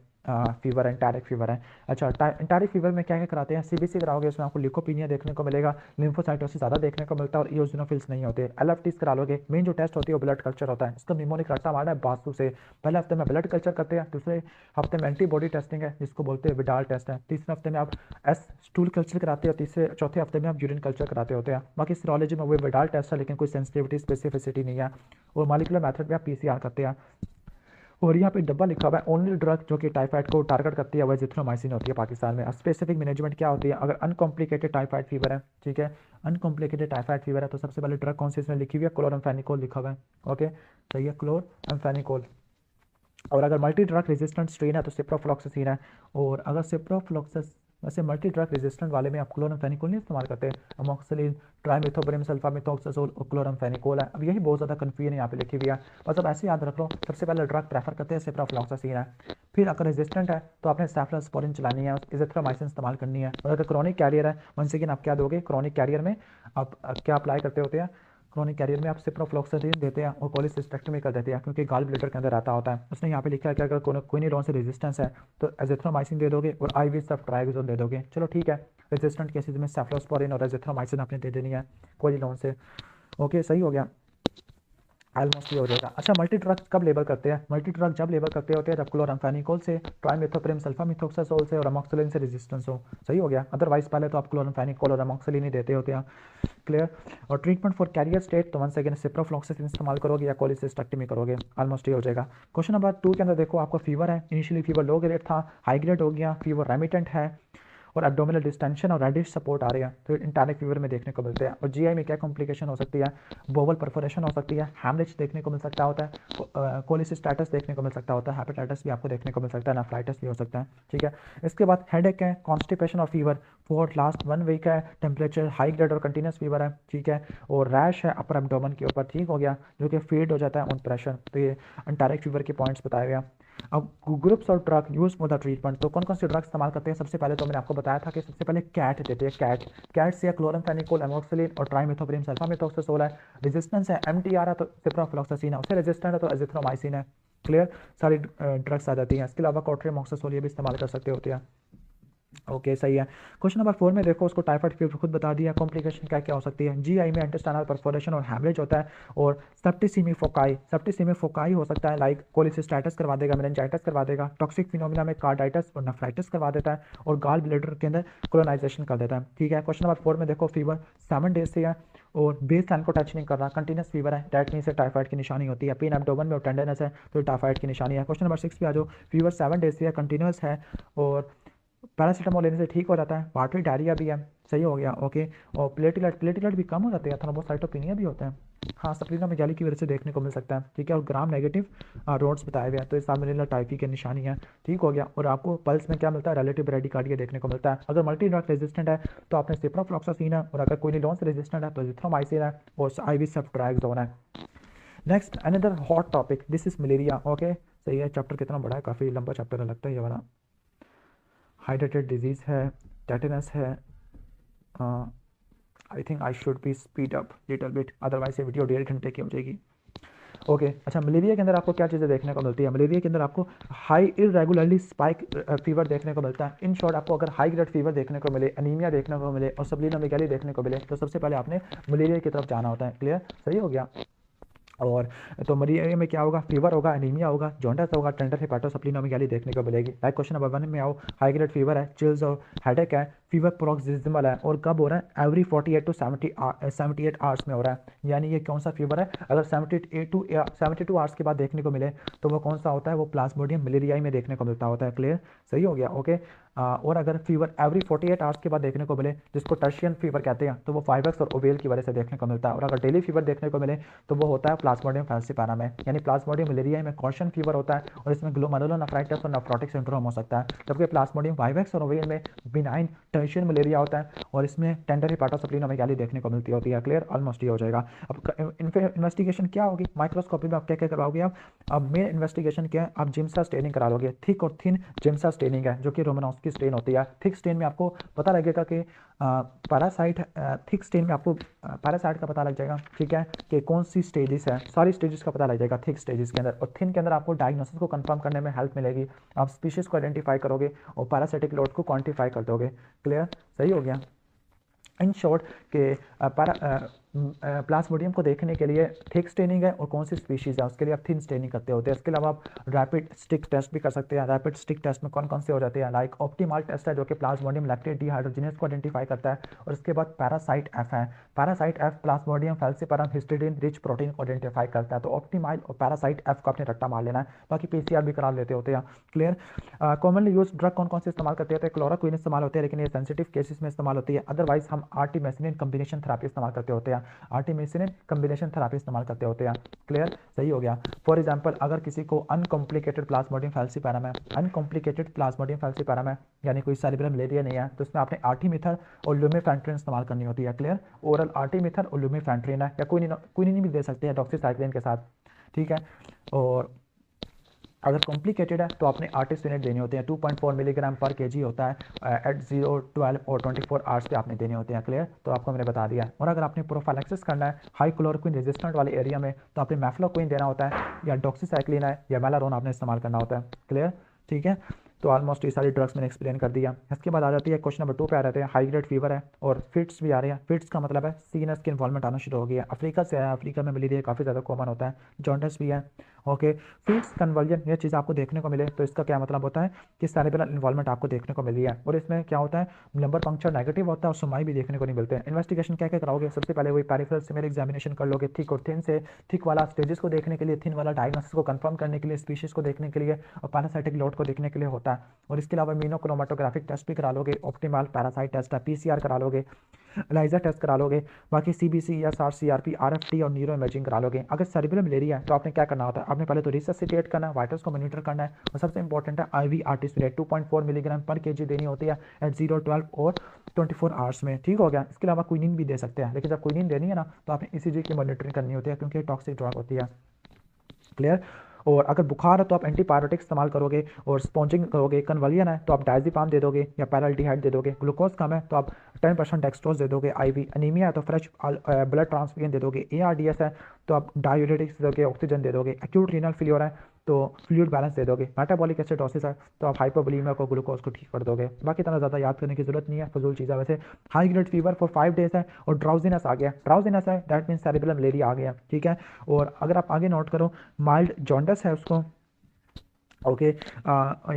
fever एंटारिक fever है। अच्छा, एंटारिक फीवर में क्या क्या कराते हैं, CBC कराओगे उसमें आपको ल्यूकोपीनिया देखने को मिलेगा, लिम्फोसाइटोसिस ज़्यादा देखने को मिलता है और इओसिनोफिल्स नहीं होते। LFTs करा लोगे, मेन जो टेस्ट होती है वो ब्लड कल्चर होता है। इसका निमोनिक रट्टा मारना है बासु से। पहले हफ्ते में ब्लड कल्चर करते हैं, दूसरे हफ्ते में एंटीबॉडी टेस्टिंग है जिसको बोलते हैं विडाल टेस्ट है, तीसरे हफ्ते में आप स्टूल कल्चर कराते हो, तीसरे चौथे हफ्ते में आप यूरिन कल्चर कराते होते हैं। बाकी सीरोलॉजी में वो विडाल टेस्ट है लेकिन कोई सेंसिटिविटी स्पेसिफिसिटी नहीं है और मॉलिक्यूलर मेथड में आप PCR करते हैं। और यहाँ पे डब्बा लिखा हुआ है ओनली ड्रग जो कि टाइफाइड को टारगेट करती है वह जिथ्रोमाइसिन होती है पाकिस्तान में। स्पेसिफिक मैनेजमेंट क्या होती है, अगर अनकॉम्प्लिकेटेड टाइफाइड फीवर है, ठीक है, अनकॉम्प्लिकेटेड टाइफाइड फीवर है तो सबसे पहले ड्रग कौन सी इसमें लिखी हुई है, क्लोराम्फेनिकोल लिखा हुआ है, ओके, सही है, क्लोराम्फेनिकोल। और अगर मल्टी ड्रग रेजिस्टेंट स्ट्रेन है तो सिप्रोफ्लॉक्सिसिन है और अगर सिप्रोफ्लॉक्सिस वैसे मल्टी ड्रग रेजिस्टेंट वाले में आप क्लोरामफेनिकोल नहीं इस्तेमाल करते, अमोक्सिलिन, ट्राइमेथोप्रिम, सल्फामेथोक्साजोल और क्लोरामफेनिकोल है। अब यही बहुत ज़्यादा कन्फ्यूजन यहाँ पे लिखी हुई है, बस अब ऐसे याद रख लो। सबसे पहले ड्रग प्रेफर करते हैं सिप्रोफ्लॉक्सासिन है, फिर अगर रेजिस्टेंट है तो आपने सेफ्लोस्पोरिन चलानी है, इज़िथ्रोमाइसिन इस्तेमाल करनी है। और अगर क्रॉनिक कैरियर है, वंस अगेन आप क्या दोगे, क्रॉनिक कैरियर में आप क्या अप्लाई करते होते हैं, क्रॉनिक कैरियर में आप सिप्रोफ्लॉक्सासिन देते हैं और कोलिसिस्टेक्टमी कर देते हैं, क्योंकि गाल ब्लैडर के अंदर आता होता है। उसने यहाँ पे लिखा है कि अगर कोई नहीं से रेजिस्टेंस है तो एजिथ्रोमाइसिन दे दोगे और IV सल्फट्राइएक्सोल दे दोगे। चलो ठीक है, रेजिस्टेंट केसेस में सेफ्लोस्पोरिन और एजिथ्रोमाइसिन आपने दे देनी है कोई लोन से। ओके, सही हो गया, ऑलमोस्ट ये हो जाएगा। अच्छा, मल्टी ड्रग कब लेबल करते हैं, मल्टी ड्रग जब लेबल करते होते हैं जब क्लोरामफेनिकोल से, ट्राइमेथोप्रिम, सल्फामेथोक्साजोल से और अमोक्सिलिन से रेजिस्टेंस हो। सही हो गया, अदरवाइज पहले तो आप क्लोरामफेनिकोल और अमोक्सिलिन ही देते होते हैं। क्लियर। और ट्रीटमेंट फॉर कैरियर स्टेट तो वंस अगेन सिप्रोफ्लॉक्सासिन इस्तेमाल करोगे या कोलिसिस्टेक्टमी करोगे। ऑलमोस्ट ये हो जाएगा। क्वेश्चन नंबर 2 के अंदर देखो, आपका फीवर है, इनिशियली फीवर लो ग्रेड था, हाई ग्रेड हो गया, फीवर रेमिटेंट है और एब्डोमिनल डिस्टेंशन और रेडिश सपोर्ट आ रही है, तो इंटैनिक फीवर में देखने को मिलते हैं। और GI में क्या कॉम्प्लिकेशन हो सकती है, बोवल परफोरेशन हो सकती है, हैमरेज देखने को मिल सकता होता है, कोलिसिस्टाइटिस देखने को मिल सकता होता है, हेपेटाइटिस भी आपको देखने को मिल सकता है, नेफ्राइटिस भी हो सकता है। ठीक है, इसके बाद हेडेक है, कॉन्स्टिपेशन और फीवर फॉर लास्ट 1 वीक है, टेम्परेचर हाई ग्रेड और कंटिन्यूस फीवर है। ठीक है, और रैश है अपर एब्डोमेन के ऊपर, ठीक हो गया, जो कि फेड हो जाता है ऑन प्रेशर। तो ये एंटारिक फीवर के पॉइंट्स बताए हुए हैं। अब ग्रुप्स और drug use for the treatment, तो कौन कौन से ड्रग इस्तेमाल करते हैं। सबसे पहले तो मैंने आपको बताया था कि सबसे पहले कैट देते हैं, कैट से क्लोरामफेनिकोल, एमोक्सिलिन और ट्राइमेथोप्रिम, सल्फामेथोक्साजोल है। रेजिस्टेंस है MTR है तो सिप्रोफ्लॉक्सासिन है, उससे रेजिस्टेंट है तो एजिथ्रोमाइसिन है। क्लियर, सारी ड्रग्स आ जाती हैं। इसके अलावा कोट्रिमोक्साजोल ये भी इस्तेमाल कर सकते होते हैं। ओके, सही है। क्वेश्चन नंबर 4 में देखो, उसको टाइफाइड फीवर खुद बता दिया, कॉम्प्लिकेशन क्या क्या हो सकती है। GI में इंटेस्टाइनल परफोरेशन और हैमरेज होता है और सेप्टिसिमी फोकाई हो सकता है, लाइक कोलिसिस्टाइटिस करवा देगा, मेनिंजाइटिस करवा देगा, टॉक्सिक फिनोमिना में कार्डाइटिस और नेफ्राइटिस करवा देता है और गाल ब्लैडर के अंदर कोलोनाइजेशन कर देता है। ठीक है, क्वेश्चन नंबर 4 में देखो, फीवर 7 डेज से है और बेस लाइन को टच नहीं कर रहा, कंटिन्यूस फीवर है, डेट मीन से टाइफाइड की निशानी होती है, पेन एब्डोमेन में और टेंडरनेस है तो टाइफाइड की निशानी है। क्वेश्चन नंबर 6 पे आ जाओ, फीवर 7 डेज से है, कंटिन्यूस है और पैरासीटामोल लेने से ठीक हो जाता है, वाटरी डायरिया भी है। सही हो गया, ओके। और प्लेटलेट भी कम हो जाते हैं, थ्रोम्बोसाइटोपिनिया भी होता है। हाँ, स्प्लीनोमेगाली की वजह से देखने को मिल सकता है। ठीक है, और ग्राम नेगेटिव रोड्स बताए हुए हैं, तो साल्मोनेला टाइफी की निशानी है। ठीक हो गया, और आपको पल्स में क्या मिलता है, रिलेटिव ब्रेडिकार्डिया देखने को मिलता है। अगर मल्टी ड्रग रेजिस्टेंट है तो आपने सिप्रोफ्लॉक्सासिन है, और अगर कोई निलोन से रेजिस्टेंट है तो एजिथ्रोमाइसिन है और IV सेफ्ट्राइएक्सोन है। Next another hot topic, this is malaria. Okay, सही है। चैप्टर कितना बड़ा है, काफ़ी लंबा चैप्टर लगता है ये वाला। हाइड्रेटेड डिजीज़ है, टेटनस है। I think I should be speed up little bit, otherwise ये वीडियो 1.5 घंटे की हो जाएगी। ओके, अच्छा, मलेरिया के अंदर आपको क्या चीज़ें देखने को मिलती है। मलेरिया के अंदर आपको हाई इरेगुलरली स्पाइक फीवर देखने को मिलता है। इन शॉर्ट, आपको अगर हाई ग्रेड फीवर देखने को मिले, अनीमिया देखने को मिले और स्प्लीनोमेगाली देखने को मिले, तो सबसे पहले आपने मलेरिया की तरफ जाना होता है। क्लियर, सही हो गया। और तो मलेरिया में क्या होगा, फीवर होगा, एनीमिया होगा, जॉन्डिस होगा, टेंडर हेपेटोस्प्लीनोमेगाली देखने को मिलेगी। लाइक क्वेश्चन नंबर 1 में आओ, हाई ग्रेड फीवर है, चिल्स और हेडेक है, फीवर प्रोक्सिमल है और कब हो रहा है, एवरी 48 to 78 आवर्स में हो रहा है। यानी ये कौन सा फीवर है, अगर 72 आवर्स के बाद देखने को मिले तो वो कौन सा होता है, वो प्लाज्मोडियम मलेरियाई में देखने को मिलता होता है। क्लियर, सही हो गया, ओके। और अगर फीवर एवरी 48 आवर्स के बाद देखने को मिले, जिसको टर्शियन फीवर कहते हैं, तो वो 5X और ओवेल की वजह से देखने को मिलता है। और अगर डेली फीवर देखने को मिले तो वो होता है प्लाज्मोडियम फैल्सिपारम में, यानी प्लाज्मोडियम मलेरिया में कॉशन फीवर होता है और इसमें ग्लोमेरुलोनेफ्राइटिस और नेफ्रोटिक सिंड्रोम हो सकता है। जबकि प्लाज्मोडियम 5X और ओवेल में बिनाइन टर्शियन मलेरिया होता है और इसमें टेंडर हेपेटोस्प्लीनोमेगाली देखने को मिलती होती है। क्लियर, ऑलमोस्ट ये हो जाएगा। अब इन्वेस्टिगेशन क्या होगी, माइक्रोस्कोपी में आप क्या क्या करवाओगे आप। अब मेन इन्वेस्टिगेशन क्या है, आप जिम्सा स्टेनिंग करा लोगे। थिक और थिन जिम्सा स्टेनिंग है, जो कि रोमानोव्स्की स्टेन होती है। थिक स्टेन में आपको पता लगेगा कि पैरासाइट, थिक स्टेन में आपको पैरासाइट का पता लग जाएगा। ठीक है, कि कौन सी स्टेजेस है, सारी स्टेजेस का पता लग जाएगा थिक स्टेजेस के अंदर। और थिन के अंदर आपको डायग्नोसिस को कंफर्म करने में हेल्प मिलेगी, आप स्पीशीज को आइडेंटिफाई करोगे और पैरासिटिक लोड को क्वांटिफाई कर दोगे। क्लियर, सही हो गया। इन शॉर्ट के प्लाज्मोडियम को देखने के लिए थिक स्टेनिंग है और कौन सी स्पीशीज़ है उसके लिए आप थिन स्टेनिंग करते होते हैं। इसके अलावा आप रैपिड स्टिक टेस्ट भी कर सकते हैं। रैपिड स्टिक टेस्ट में कौन कौन से हो जाते हैं, लाइक ऑप्टिमल टेस्ट है जो कि प्लाज्मोडियम लैक्टेट डिहाइड्रोजिनेस को आइडेंटिफाई करता है। और इसके बाद पैरासाइट एफ है, parasite F plasmodium falciparum histidine rich protein को आइडेंटिफाई करता है। तो ऑप्टिमाइल और पैरासाइट एफ को आपने रट्टा मार लेना है, बाकी PCR भी करा लेते होते हैं। क्लियर। कॉमनली यूज ड्रग कौन कौन से इस्तेमाल करते हैं, क्लोरोक्विन इस्तेमाल होते हैं, लेकिन ये सेंसिटिव केसेस में इस्तेमाल होती है। अदरवाइज हम आर्टिमेसिनिन कॉम्बिनेशन थेरेपी इस्तेमाल करते होते हैं। आर्टिमिसिनिन कम्बिनेशन थेरापी इस्तेमाल करते होते हैं। क्लियर, सही हो गया। फॉर एग्जांपल अगर किसी को अनकॉम्प्लिकेटेड प्लाज्मोडियम फैल्सीपैरम है, अनकॉम्प्लिकेटेड प्लाज्मोडियम फैल्सीपैरम है यानी कोई सेरिब्रल मलेरिया नहीं है, तो इसमें आपने आर्टिमिथर और लुमेफेंट्रिन इस्तेमाल करनी होती है। क्लियर, ओरल आर्टिमिथर और लुमेफेंट्रिन है, या क्विनिन भी दे सकते हैं डॉक्सीसाइक्लिन के साथ। ठीक है, और अगर कॉम्प्लिकेटेड है तो आपने आर्टिमिसिनेट देने होते हैं, 2.4 मिलीग्राम पर केजी होता है एट 0, 12 और 24 आवर्स पे आपने देने होते हैं। क्लियर, तो आपको मैंने बता दिया। और अगर आपने प्रोफाइलैक्सिस करना है हाई क्लोरोक्विन रेजिस्टेंट वाले एरिया में, तो आपने मैफ्लोक्विन देना होता है, या डॉक्सीसाइक्लिन है, या मेलारोन आपने इस्तेमाल करना होता है। क्लियर, ठीक है। तो ऑलमोस्ट ये सारी ड्रग्स मैंने एक्सप्लेन कर दिया। इसके बाद आ जाती है क्वेश्चन नंबर 2 पे आ जाते हैं, हाई ग्रेड फीवर है और फिट्स भी आ रहे हैं। फिट्स का मतलब है सीनस की इन्वॉल्वमेंट आना शुरू हो गया है, अफ्रीका से है, अफ्रीका में मलेरिया काफ़ी ज़्यादा कॉमन होता है, जॉन्डिस भी है। ओके, फिट्स कन्वर्जन ये चीज़ आपको देखने को मिले तो इसका क्या मतलब होता है कि सेरेब्रल इन्वॉल्वमेंट आपको देखने को मिली है, और इसमें क्या होता है नंबर पंक्चर नेगेटिव होता है और सुमाई भी देखने को नहीं मिलते हैं। इन्वेस्टिगेशन क्या क्या कराओगे, सबसे पहले वही पेरिफेरल सिमिलर एग्जामिनेशन कर लोगे, थिक और थिन से, थिक वाला स्टेजेस को देखने के लिए, थिन वाला डायग्नोसिस को कंफर्म करने के लिए, स्पीशीज को देखने के लिए, और पैरासाइटिक लोड को देखने के लिए होता है। और इसके अलावा इम्यूनोक्रोमेटोग्राफिक टेस्ट भी करा लोगे, ऑप्टिमल पैरासाइट टेस्ट है, पीसीआर करा लोगे, एलाइजा टेस्ट करा लोगे, बाकी सीबीसी या सार सीआरपी आरएफटी और न्यूरो इमेजिंग करा लोगे। अगर सेरिब्रल मलेरिया है तो आपने क्या करना होता है, आपने पहले तो रिससिटेट करना है, वाइटल्स को मॉनिटर करना है, और सबसे इंपॉर्टेंट है आईवी आर्टिस्पिरेट 2.4 मिलीग्राम पर केजी देनी होती है एट 0, 12 और 24 आवर्स में। ठीक हो गया। इसके अलावा क्विनिन भी दे सकते हैं, लेकिन जब क्विनिन देनी है ना तो आपने ईसीजी की मॉनिटरिंग करनी होती है, क्योंकि टॉक्सिक ड्रग होती है। क्लियर, और अगर बुखार है तो आप एंटीबायोटिक इस्तेमाल करोगे, और स्पॉन्जिंग करोगे, कन्वलियन है तो आप डायजिपाम दे दोगे या पैराल्डिहाइड दे दोगे, ग्लूकोज कम है तो आप 10% डेक्सट्रोज दे दोगे आईवी, अनीमिया है तो फ्रेश ब्लड ट्रांसफ्यूजन दे दोगे, एआरडीएस है तो आप डायूरेटिक्स दे दोगे, ऑक्सीजन दे दोगे, एक्यूट रीनल फेलियर है तो फ्लूइड बैलेंस दे दोगे, मेटाबॉलिक एसिडोसिस है तो आप हाइपोवोलेमिया को, ग्लूकोज को ठीक कर दोगे। बाकी इतना ज़्यादा याद करने की जरूरत नहीं है, फजूल चीज़ है वैसे। High grade fever for 5 days है और ड्राउजीनेस आ गया, ड्राउजीनेस है दैट मीन सेरिब्रल मलेरिया आ गया। ठीक है, और अगर आप आगे नोट करो माइल्ड जॉन्डिस है उसको, ओके,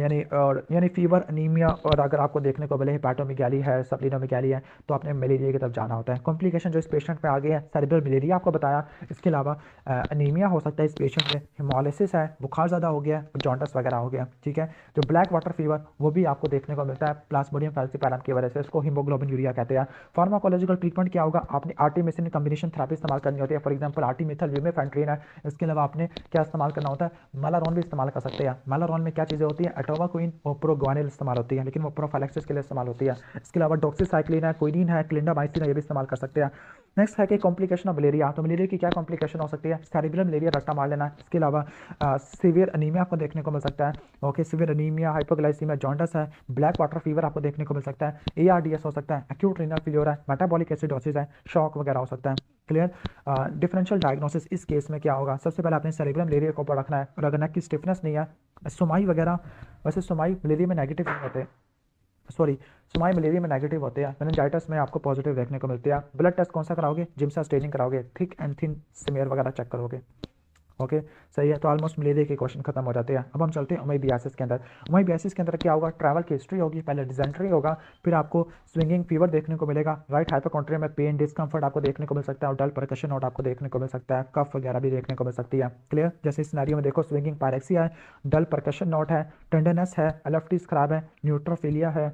यानी फीवर, अनीमिया, और अगर आपको देखने को मिले हेपाटोमेगाली है, सप्लीनोमेगाली है, तो आपने मलेरिया की तरफ जाना होता है। कॉम्प्लिकेशन जो इस पेशेंट में आ गए हैं, सेरिब्रल मलेरिया आपको बताया, इसके अलावा अनीमिया हो सकता है इस पेशेंट में, हिमोलिसिस है, बुखार ज़्यादा हो गया, जॉन्डिस वगैरह हो गया। ठीक है, जो ब्लैक वाटर फीवर वो भी आपको देखने को मिलता है प्लाज्मोडियम फैल्सीपैरम की वजह से, इसको हीमोग्लोबिन यूरिया कहते हैं। फार्माकोलॉजिकल ट्रीटमेंट क्या होगा, आपने आर्टिमिसिन कम्बिनेशन थेरापी इस्तेमाल करनी होती है, फॉर एग्जाम्पल आर्टिमिथल लुमेफेंट्रिन है। इसके अलावा आपने क्या इस्तेमाल करना होता है, मेलारोन भी इस्तेमाल कर सकते हैं। मेलारोन में क्या चीज़ें होती है, एटोवाक्विन और प्रोग्वानिल इस्तेमाल होती है, लेकिन वो प्रोफाइलैक्सिस के लिए इस्तेमाल होती है। इसके अलावा डॉक्सीसाइक्लिन है, क्विनिन है, क्लिंडामाइसिन है, ये भी इस्तेमाल कर सकते हैं। नेक्स्ट है कि कॉम्प्लिकेशन ऑफ मलेरिया, तो मलेरिया की क्या कॉम्प्लिकेशन हो सकती है, सेरिब्रल मलेरिया रट्टा मार लेना। इसके अलावा सीवियर अनीमिया आपको देखने को मिल सकता है। Okay, severe anaemia, hypoglycaemia, jaundice है, ब्लैक वाटर फीवर आपको देखने को मिल सकता है, एआरडीएस हो सकता है, एक्यूट रीनल फेलियर है, मेटाबॉलिक एसिडोसिस है, शॉक वगैरह हो सकता है। क्लियर, डिफरेंशियल डायग्नोसिस इस केस में क्या होगा, सबसे पहले आपने सेरिब्रल मलेरिया को ऊपर रखना है, और अगर नेक की स्टिफनेस नहीं है, सुमाई वगैरह, वैसे सुमाई मलेरिया में नेगेटिव नहीं होते, सॉरी सुमाई मलेरिया में नेगेटिव होते हैं, मेनिंजाइटिस में आपको पॉजिटिव देखने को मिलते हैं। ब्लड टेस्ट कौन सा कराओगे, जिम्सा स्टेनिंग कराओगे, थिक एंड थिन स्मीयर वगैरह चेक करोगे। ओके, सही है। तो ऑलमोस्ट मलेरिया के क्वेश्चन खत्म हो जाते हैं। अब हम चलते हैं अमीबियासिस के अंदर। अमीबियासिस के अंदर क्या होगा, ट्रैवल की हिस्ट्री होगी, पहले डिसेंट्री होगा, फिर आपको स्विंगिंग फीवर देखने को मिलेगा, राइट हाइपोकॉन्ट्रिया में पेन डिस्कम्फर्ट आपको देखने को मिल सकता है, और डल परकशन नोट आपको देखने को मिल सकता है, कफ वगैरह भी देखने को मिल सकती है। क्लियर, जैसे इस सिनेरियो में देखो स्विंगिंग पायरेक्सिया है, डल परकशन नोट है, टेंडरनेस है, एलएफटीज खराब है, न्यूट्रोफिलिया है।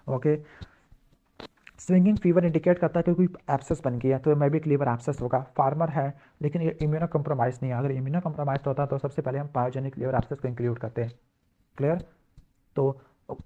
ओके, स्विंगिंग फीवर इंडिकेट करता है कि कोई एब्सेस बन गया है, तो मे भी लीवर एब्सेस होगा। फार्मर है लेकिन ये इम्यूनो कम्प्रोमाइज़ नहीं है, अगर इम्यूनो कम्प्रोमाइज होता तो सबसे पहले हम पायोजेनिक लीवर एब्सेस को इंक्लूड करते हैं। क्लियर, तो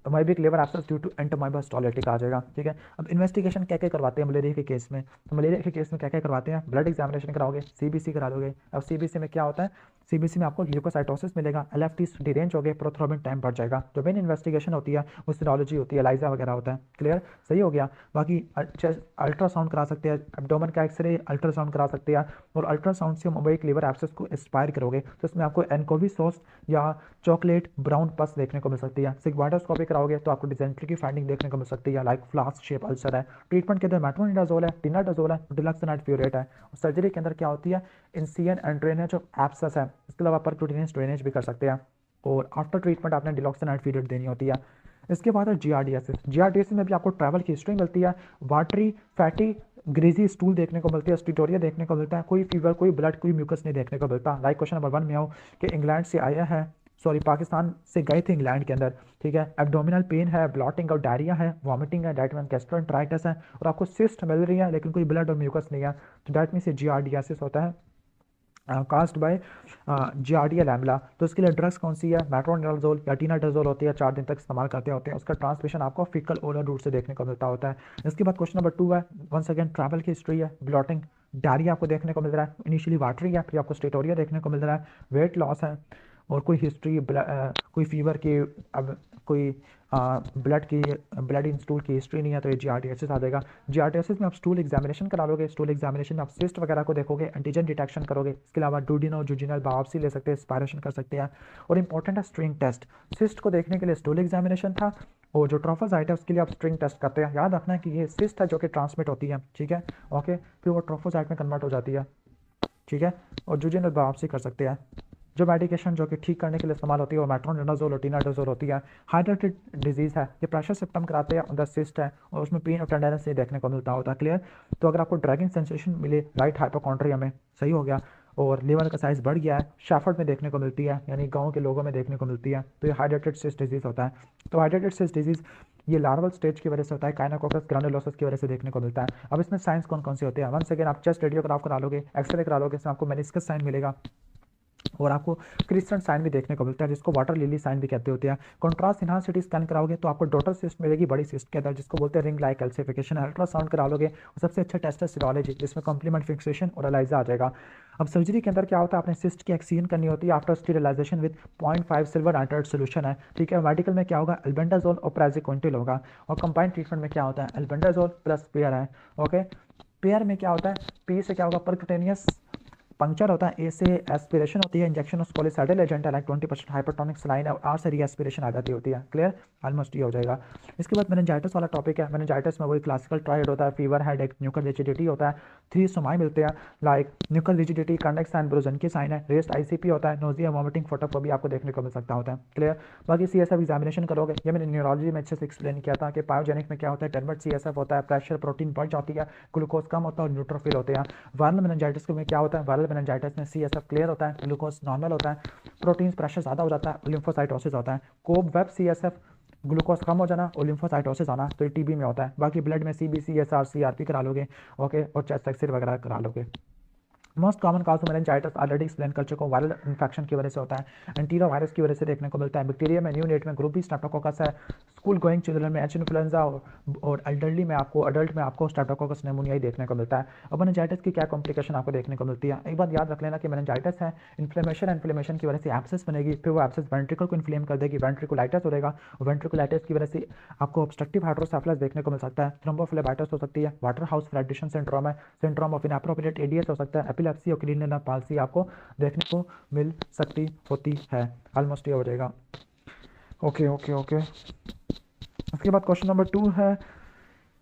अमाइबिक लीवर एब्सेस ड्यू टू एंटोमाइबस टॉलेटिक आ जाएगा। ठीक है, अब इन्वेस्टिगेशन क्या क्या करवाते हैं मलेरिया के केस में, तो मलेरिया के केस में क्या क्या करवाते हैं, ब्लड एग्जामिनेशन कराओगे, सीबीसी करा दोगे। अब सीबीसी में क्या होता है, सीबीसी में आपको ल्यूकोसाइटोसिस मिलेगा, एलएफटीज डिरेंज हो गए, प्रोथ्रोम्बिन टाइम बढ़ जाएगा। जो मेन इन्वेस्टिगेशन होती है वो सीरोलॉजी होती है, एलाइजा वगैरह होता है। क्लियर, सही हो गया। बाकी अल्ट्रासाउंड करा सकते हैं, एब्डोमेन का एक्सरे अल्ट्रासाउंड करा सकते हैं, और अल्ट्रासाउंड से अमाइबिक लीवर एब्सेस को एक्सपायर करोगे तो इसमें आपको एनकोवी सॉस या चॉकलेट ब्राउन पस देखने को मिल सकती है। सिग्वाइडोस्कोपी कराओगे तो आपको डिसेंट्री की फाइंडिंग देखने को मिल सकती है, लाइक फ्लास्क शेप अल्सर है। ट्रीटमेंट के अंदर मेट्रोनिडाजोल है, टिनाडाजोल है, डिलक्सोनाइड फ्यूरेट है। सर्जरी के अंदर क्या होती है, इंसियन एंड ड्रेनेज ऑफ एब्सेस है। इसके अलावा परक्यूटेनियस ड्रेनेज भी कर सकते हैं, और आफ्टर ट्रीटमेंट आपने डिलॉक्सोनाइड फ्यूरेट देनी होती है। इसके बाद है जीआरडीएसिस। जीआरडीएसिस में भी आपको ट्रैवल की हिस्ट्री मिलती है, वाटरी फैटी ग्रीजी स्टूल देखने को मिलती है, स्टीटोरिया देखने को मिलता है, कोई फीवर, कोई ब्लड, कोई म्यूकस नहीं देखने को मिलता। लाइक क्वेश्चन नंबर 1 में आओ कि इंग्लैंड से आया है सॉरी पाकिस्तान से गए थे इंग्लैंड के अंदर, ठीक है। एब्डोमिनल पेन है, ब्लॉटिंग और डायरिया है, वॉमिटिंग है, डेट मीन गैस्ट्रोएंटेराइटिस है, और आपको सिस्ट मिल रही है लेकिन कोई ब्लड और म्यूकस नहीं है, तो डेट मीन से जियार्डियासिस होता है, कास्ट बाय जियार्डिया लैम्बला। तो इसके लिए ड्रग्स कौन सी है, मेट्रोनिडाजोल या टीनाडाजोल होती है, 4 दिन तक इस्तेमाल करते होते हैं। उसका ट्रांसमिशन आपको फीकल ओरल रूट से देखने को मिलता होता है। इसके बाद क्वेश्चन नंबर 2 है, वंस अगेन ट्रैवल की हिस्ट्री है, ब्लॉटिंग डायरिया आपको देखने को मिल रहा है, इनिशियली वाटरी है, फिर आपको स्टेटोरिया देखने को मिल रहा है, वेट लॉस है, और कोई हिस्ट्री कोई फीवर की, अब कोई ब्लड की, ब्लड इन स्टूल की हिस्ट्री नहीं है, तो ये जीआरटीएसिस आ जाएगा। जीआरटीएसिस में आप स्टूल एग्जामिनेशन करा लोगे, स्टूल एग्जामिनेशन में आप सिस्ट वगैरह को देखोगे, एंटीजन डिटेक्शन करोगे। इसके अलावा डूडिनो जुजिनल बायोप्सी ले सकते हैं, एस्पायरेशन कर सकते हैं। और इंपॉर्टेंट है स्ट्रिंग टेस्ट। सिस्ट को देखने के लिए स्टूल एग्जामिनेशन था, और जो ट्रोफोसाइट है उसके लिए आप स्ट्रिंग टेस्ट करते हैं। याद रखना है कि ये सिस्ट है जो कि ट्रांसमिट होती है, ठीक है, ओके, फिर वो ट्रोफोसाइट में कन्वर्ट हो जाती है, ठीक है। और जुजिनल बायोप्सी कर सकते हैं। जो मेडिकेशन जो कि ठीक करने के लिए इस्तेमाल होती है वो मेट्रोनिडाजोल और टीनाडाजोल होती है। हाइड्रेटेड डिजीज़ है, ये प्रेशर सिम्टम कराते हैं, द सिस्ट है, और उसमें पेन और टेंडरनेस नहीं देखने को मिलता होता, क्लियर। तो अगर आपको ड्रैगिंग सेंसेशन मिले राइट हाइपोकॉन्ड्रिया में, सही हो गया, और लीवर का साइज़ बढ़ गया है, शेफर्ड में देखने को मिलती है, यानी गाँव के लोगों में देखने को मिलती है, तो ये हाइड्रेटेड सिस्ट डिजीज़ होता है। तो हाइड्रेटेड सिस्ट डिजीज़ ये लार्वल स्टेज की वजह से होता है, काइनोकोकस ग्रानुलोसस की वजह से देखने को मिलता है। अब इसमें साइंस कौन कौन से होते हैं, वंस अगेन आप चेस्ट रेडियोग्राफ करा लोगे, एक्सरे करा लोगे, इसमें आपको मेनिस्कस साइन मिलेगा, और आपको क्रिस्टल साइन भी देखने को मिलता है, जिसको वाटर लिली साइन भी कहते होते हैं। कंट्रास्ट इन्हांस सिटी स्कैन कराओगे तो आपको डॉटर सिस्ट मिलेगी बड़ी सिस्ट के अंदर, जिसको बोलते हैं रिंग लाइक कैल्सिफिकेशन। अल्ट्रासाउंड करा लोगे, और सबसे अच्छा टेस्ट है सीरोलॉजी, जिसमें कॉम्प्लीमेंट फिक्सेशन और एलाइजा आ जाएगा। अब सर्जरी के अंदर क्या होता है, आपने सिस्ट की एक्सीजन करनी होती है after sterilisation with 0.5 silver nitrate solution है, ठीक है। मेडिकल में क्या होगा, एल्बेंडाजोल और प्राजिक्विंटिल होगा। और कंबाइंड ट्रीटमेंट में क्या होता है, एल्बेंडाजोल प्लस पेयर है, ओके। पेयर में क्या होता है, पी से क्या होगा, परक्यूटेनियस पंक्चर होता है, ए से एस्पिरेशन होती है, इंजेक्शन ऑफ पॉलीसाइडल एजेंट है लाइक 20% हाइपरटोनिक सलाइन है, और आर से रीएस्पिरेशन आ जाती होती है, क्लियर, ऑलमोस्ट ये हो जाएगा। इसके बाद मेनिंजाइटिस वाला टॉपिक है। मेनिंजाइटिस में वही क्लासिकल ट्रायड होता है, फीवर, हेडेक, न्यूकल रिजिडिटी होता है, 3 सोमाई मिलते हैं like nuchal rigidity, cardiac sign, ब्रोजन की साइन है, रेस्ट आईसीपी होता है, नोजिया, वॉमिटिंग, फोटोफोबिया आपको देखने को मिल सकता होता है, क्लियर। बाकी सीएसएफ एग्जामिनेशन करोगे, ये मैंने न्यूरोलॉजी में अच्छे से एक्सप्लेन किया था कि पायोजेनिक में क्या होता है, टर्मट सीएसएफ होता है, प्रेशर प्रोटीन बढ़ जाती है, ग्लूकोज कम होता है, और न्यूट्रोफिल होते हैं। वायरल मेनिंजाइटिस में क्या होता है, वायरल मेनिंजाइटिस में सीएसएफ क्लियर होता है, ग्लूकोज नॉर्मल होता है, प्रोटीन प्रेशर ज़्यादा हो जाता है, लिम्फोसाइटोसिस होता है। कोब वेब सीएसएफ ग्लूकोज कम हो जाना और लिम्फोसाइटोसिस आना, तो ये टीबी में होता है। बाकी ब्लड में सीबीसी, एसआर, सीआरपी करा लोगे, ओके, और चेस्ट एक्सरे वगैरह करा लोगे। Most common cause of meningitis already explain कर चुका हूँ, वायरल इन्फेक्शन की वजह से होता है, एंटीरो वायरस की वजह से देखने को मिलता है, बैक्टीरिया में, न्यूनेट में, ग्रुप बी स्ट्रेप्टोकोकस है, स्कूल गोइंग चिल्ड्रन में एच इन्फ्लुएंजा, और एल्डरली में आपको, अडल्ट में आपको स्ट्रेप्टोकोकस निमोनिया ही देखने को मिलता है। अब मेनिंजाइटिस की क्या कॉम्प्लिकेशन आपको देखने को मिलती है, एक बात याद रख लेना कि मेनिंजाइटिस है, इन्फ्लेमेशन की वजह से एब्सेस बनेगी, फिर वो एब्सेस वेंट्रिकल को इन्फ्लेम कर देगी, वेंट्रिकुलाइटिस हो जाएगा, और वेंट्रिकुलाइटिस की वजह से आपको ऑब्स्ट्रक्टिव हाइड्रोसेफलस देखने को मिल सकता है, थ्रोम्बोफ्लेबाइटिस हो सकती है, वाटर हाउस फ्लैटिशन सिंड्रोम है, सिंड्रोम ऑफ इनएप्रोप्रिएट एडीएस हो सकता है, एपिलेप्सी और क्लीनिकल पाल्सी आपको देखने को मिल सकती होती है। ऑलमोस्ट ये हो जाएगा, ओके ओके ओके। उसके बाद क्वेश्चन नंबर 2 है,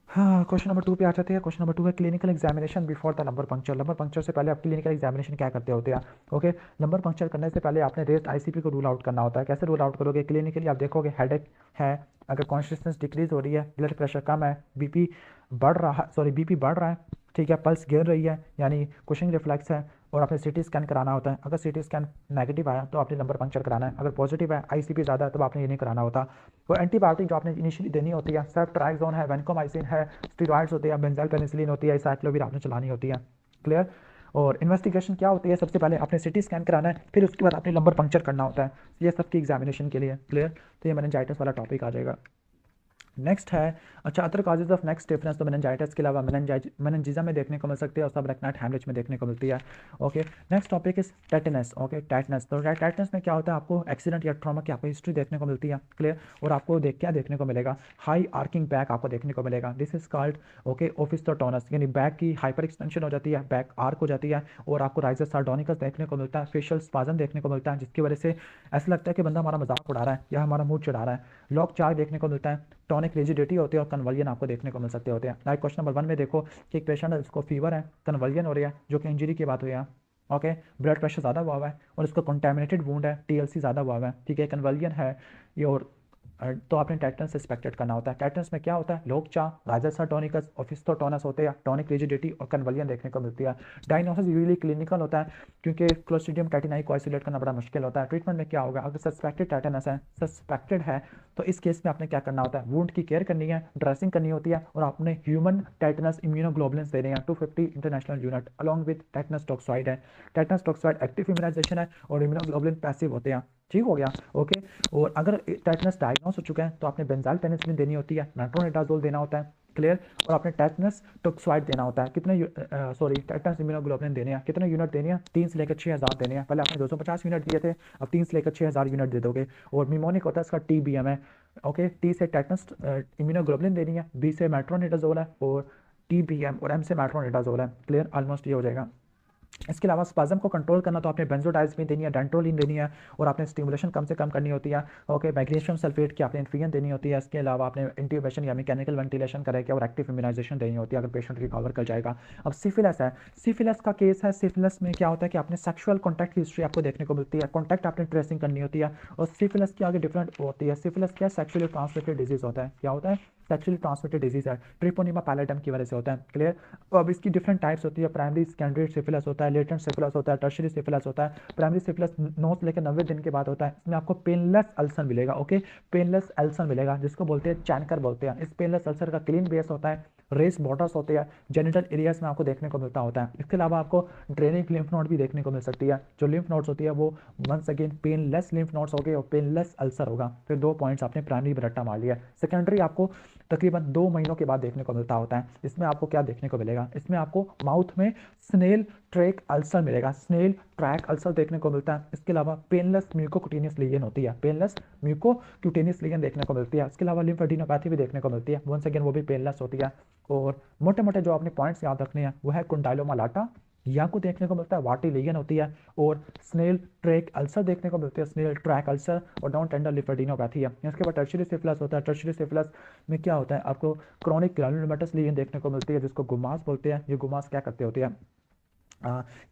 हाँ, क्वेश्चन नंबर 2 पे आ जाते हैं। क्वेश्चन नंबर 2 है clinical examination before the lumbar puncture. Lumbar puncture से पहले आप क्लिनिकल एग्जामिनेशन क्या करते होते हैं, ओके। लंबर पंक्चर करने से पहले आपने रेस्ट आईसीपी को रूल आउट करना होता है। कैसे रूल आउट करोगे, क्लिनिकली आप देखोगे हेडेक है, अगर कॉन्शियसनेस डिक्रीज हो रही है, ब्लड प्रेशर कम है, बीपी बढ़ रहा है, ठीक है, पल्स गिर रही है, यानी कुशिंग रिफ्लेक्स है, और आपने सीटी स्कैन कराना होता है। अगर सीटी स्कैन नेगेटिव आया तो आपने लंबर पंक्चर कराना है, अगर पॉजिटिव है, आईसीपी ज़्यादा है, तो आपने ये नहीं कराना होता। तो एंटीबायोटिक जो आपने इनिशियली देनी होती है, सेफ्ट्राइजोन है, वेंकोमाइसिन है, स्टीरॉइड्स होते हैं, बेंजाइल पेनिसिलिन होती है, साइक्लोविर आपने चलानी होती है, क्लियर। और इन्वेस्टिगेशन क्या होती है, सबसे पहले आपने सिटी स्कैन कराना है, फिर उसके बाद आपने लंबर पंक्चर करना होता है, ये सबकी एग्जामिनेशन के लिए, क्लियर। तो ये मेनिंजाइटिस वाला टॉपिक आ जाएगा। नेक्स्ट है, अच्छा, other causes of next difference, तो मेनिंजाइटिस के अलावा मेनिंजिज्म में देखने को मिल सकती है, और सब रेक्नाइट हैमरेज में देखने को मिलती है, okay. Next topic is tetanus, okay, tetanus. तो टेटनस में क्या होता है, आपको एक्सीडेंट या ट्रॉमा की आपको हिस्ट्री देखने को मिलती है, क्लियर। और आपको क्या देखने को मिलेगा, हाई आर्किंग बैक आपको देखने को मिलेगा, दिस इज कॉल्ड, ओके, ओफिस्टोटोनस, यानी बैक की हाइपर एक्सटेंशन हो जाती है, बैक आर्क हो जाती है, और आपको राइजस सार्डोनिकस देखने को मिलता है, फेशियल स्पाजम देखने को मिलता है, जिसकी वजह से ऐसा लगता है कि बंदा हमारा मजाक उड़ा रहा है या हमारा मूड चढ़ा रहा है, लॉक चार्ज देखने को मिलता है, टॉनिक रिजिडिटी होती है, और कन्वर्जन आपको देखने को मिल सकते होते हैं। लाइक क्वेश्चन नंबर 1 में देखो कि एक पेशेंट है, उसको फीवर है, कन्वर्जन हो रही है, जो कि इंजरी की बात हुई है, ओके, ब्लड प्रेशर ज़्यादा हुआ है, और उसको कंटेमिनेटेड वूंड है, टीएलसी ज़्यादा हुआ है, ठीक है, कन्वर्जन है ये, और तो आपने टेटनस सस्पेक्टेड करना होता है। टेटनस में क्या होता है, लोकचा, राजसा टोनिकस, ओफिस्टोटोनस होते हैं, टोनिक रिजिडिटी और कन्वलियन देखने को मिलती है। डायग्नोसिस यूजुअली क्लिनिकल होता है क्योंकि क्लोस्ट्रीडियम टेटिनाई को आइसोलेट करना बड़ा मुश्किल होता है। ट्रीटमेंट में क्या होगा, अगर सस्पेक्टेड टेटनस है, सस्पेक्टेड है, तो इस केस में आपने क्या करना होता है, वुंड की केयर करनी है, ड्रेसिंग करनी होती है और आपने ह्यूमन टेटनस इम्यूनोग्लोबुलिन्स देने हैं 250 international unit along with tetanus toxoid है। टेटनस टॉक्साइड एक्टिव इम्यूनाइजेशन है और इम्यूनोग्लोबुलिन पैसिव होते हैं। ठीक हो गया, ओके। और अगर टेटनस डायग्नोस हो चुका है तो आपने बेंजाइल पेनिसिलिन देनी होती है, मेट्रोनिडाजोल देना होता है, क्लियर। और आपने टेटनस टॉक्साइड देना होता है, कितने टेटनस इम्यूनोग्लोबुलिन देने हैं, कितने यूनिट देने हैं, 3 से लेकर 6000 देने हैं। पहले आपने 250 यूनिट दिए थे, अब 3 से लेकर 6000 यूनिट दे दोगे। और निमोनिक होता है इसका TBM है, ओके। T से टेटनस इम्यूनोग्लोबुलिन देनी है, B से मेट्रोनिडाजोल है और TBM और M से मेट्रोनिडाजोल है, क्लियर। ऑलमोस्ट ये हो जाएगा। इसके अलावा स्पाज्म को कंट्रोल करना तो आपने बेंजोडाइज़पिन देनी है, डेंट्रोलिन देनी है और आपने स्टिमुलेशन कम से कम करनी होती है, ओके। मैग्नीशियम सल्फेट की आपने इन्फियन देनी होती है। इसके अलावा आपने इंट्यूबेशन या मैकेनिकल वेंटिलेशन करेगा और एक्टिव इम्यूनाइजेशन देनी होती है अगर पेशेंट रिकवर कर जाएगा। अब सिफिलिस है, सिफिलिस का केस है। सिफिलिस में क्या होता है कि आपने सेक्सुअल कॉन्टैक्ट की हिस्ट्री आपको देखने को मिलती है, कॉन्टैक्ट आपने ट्रेसिंग करनी होती है। और सिफिलिस की आगे डिफरेंट होती है। सिफिलिस क्या, सेक्सुअली ट्रांसमिटेड डिजीज होता है। क्या होता है, सेक्सुअली ट्रांसमिटेड डिजीज है, ट्रिपोनिमा पैलेटम की वजह से होता है, क्लियर। अब इसकी डिफरेंट टाइप्स होती है, प्राइमरी सेकेंडरी सिफिलिस होता है, लेटेंट सिफिलिस होता है, टर्शियरी सिफिलिस होता है। प्राइमरी सिफिलिस 9 से लेकर 90 दिन के बाद होता है। इसमें आपको पेनलेस अल्सर मिलेगा, ओके, पेनलेस अल्सर मिलेगा जिसको बोलते हैं चैनकर बोलते हैं। इस पेनलेस अल्सर का क्लीन बेस होता है, रेस बॉर्डर्स होते हैं, जेनिटल एरियाज में आपको देखने को मिलता होता है। इसके अलावा आपको ड्रेनिंग लिम्फ नोड भी देखने को मिल सकती है। जो लिम्फ नोड्स होती है वो once again painless lymph nodes हो गए और पेनलेस अल्सर होगा। फिर 2 पॉइंट्स आपने प्राइमरी में रट्टा मार लिया। सेकेंडरी आपको तकरीबन 2 महीनों के बाद देखने को मिलता होता है। इसमें आपको क्या देखने को मिलेगा, इसमें आपको माउथ में स्नेल ट्रैक अल्सर मिलेगा, स्नेल ट्रैक अल्सर देखने को मिलता है। इसके अलावा पेनलेस म्यूकोक्यूटेनियस लीजन होती है, पेनलेस म्यूकोक्यूटेनियस लीजन देखने को मिलती है। इसके अलावा लिम्फेडिनोपैथी भी देखने को मिलती है, वंस अगेन वो भी पेनलेस होती है। और मोटे मोटे जो आपने पॉइंट्स याद रखने हैं वो है कुंडाइलोमा लाटा या को देखने को मिलता है, वाटी लीजन होती है और स्नेल ट्रैक अल्सर देखने को मिलती है, स्नेल ट्रैक अल्सर और नॉन टेंडर लिम्फेडिनोपैथी है। इसके बाद टर्शियरी सिफिलिस होता है। टर्शियरी सिफिलिस में क्या होता है, आपको क्रोनिक ग्रैनुलोमेटस लीजन देखने को मिलती है जिसको गुमास बोलते हैं। ये गुमास क्या करते होते हैं,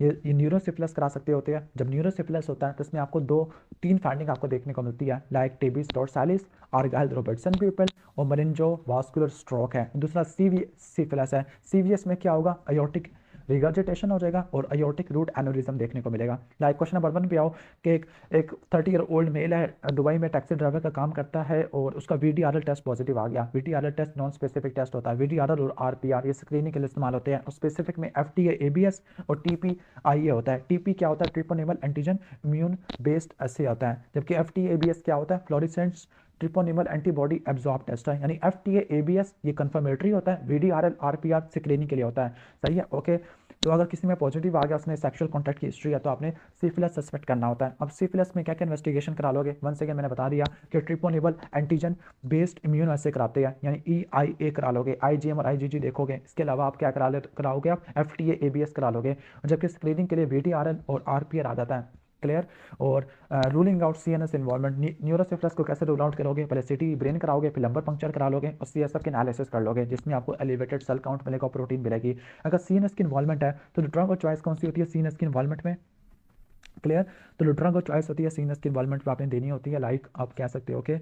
ये न्यूरोसिफिलिस करा सकते होते हैं। जब न्यूरोसिफिलिस होता है तो इसमें आपको 2-3 फाइंडिंग आपको देखने को मिलती है, लाइक टेबिस डोर्सालिस, आर्गाइल रोबर्टसन पीपल और मरिंजो वास्कुलर स्ट्रोक है। दूसरा सिफिलिस है। सीवीएस में क्या होगा, अयोर्टिक रिगर्जिटेशन हो जाएगा और अयोर्टिक रूट एनोरिज्म देखने को मिलेगा। लाइक क्वेश्चन नंबर 1 पे आओ कि एक 30 ईयर ओल्ड मेल है, दुबई में टैक्सी ड्राइवर का काम करता है और उसका VDRL टेस्ट पॉजिटिव आ गया। VDRL test non specific test होता है। VDRL और RPR ये स्क्रीनिंग के लिए इस्तेमाल होते हैं और स्पेसिफिक में FDA ABS और TPIA होता है। TP क्या होता है, ट्रिपोनिमल एंटीजन इम्यून बेस्ड एसे होता है, जबकि FDA ABS क्या होता है, फ्लोरेसेंट ट्रिपोनिमल एंटीबॉडी एब्जॉर्ब टेस्ट है। यानी FDA ABS ये कंफर्मेटरी होता है, VDRL RPR स्क्रीनिंग के लिए होता है, सही है, ओके। तो अगर किसी में पॉजिटिव आ गया, उसने सेक्सुअल कॉन्टैक्ट की हिस्ट्री है, तो आपने सिफिलिस सस्पेक्ट करना होता है। अब सिफिलिस में क्या क्या इन्वेस्टिगेशन करा लोगे, वंस अगेन मैंने बता दिया कि ट्रिपोनिमल एंटीजन बेस्ड इम्यून ऐसे कराते हैं, यानी EIA करा लोगे, IgM और IgG देखोगे। इसके अलावा आप क्या कराओगे, आप FDA ABS करा लोगे, जबकि स्क्रीनिंग के लिए VDRL और RPR आ जाता है, क्लियर। और रूलिंग आउट CNS इन्वॉल्वमेंट, न्यूरोसिफिलिस को कैसे रूल आउट करोगे, पहले CT ब्रेन कराओगे, फिर लंबर पंक्चर करा लोगे और CSF के एनालिसिस कर लोगे जिसमें आपको एलिवेटेड सेल काउंट मिलेगा, प्रोटीन मिलेगी। अगर CNS की इन्वॉल्वमेंट है तो ड्रग और चॉइस कौन सी होती है CNS की इन्वॉल्वमेंट में, क्लियर। तो ड्रग और चॉइस होती है CNS की इन्वॉल्वमेंट में आपने देनी होती है, लाइक आप कह सकते हो कि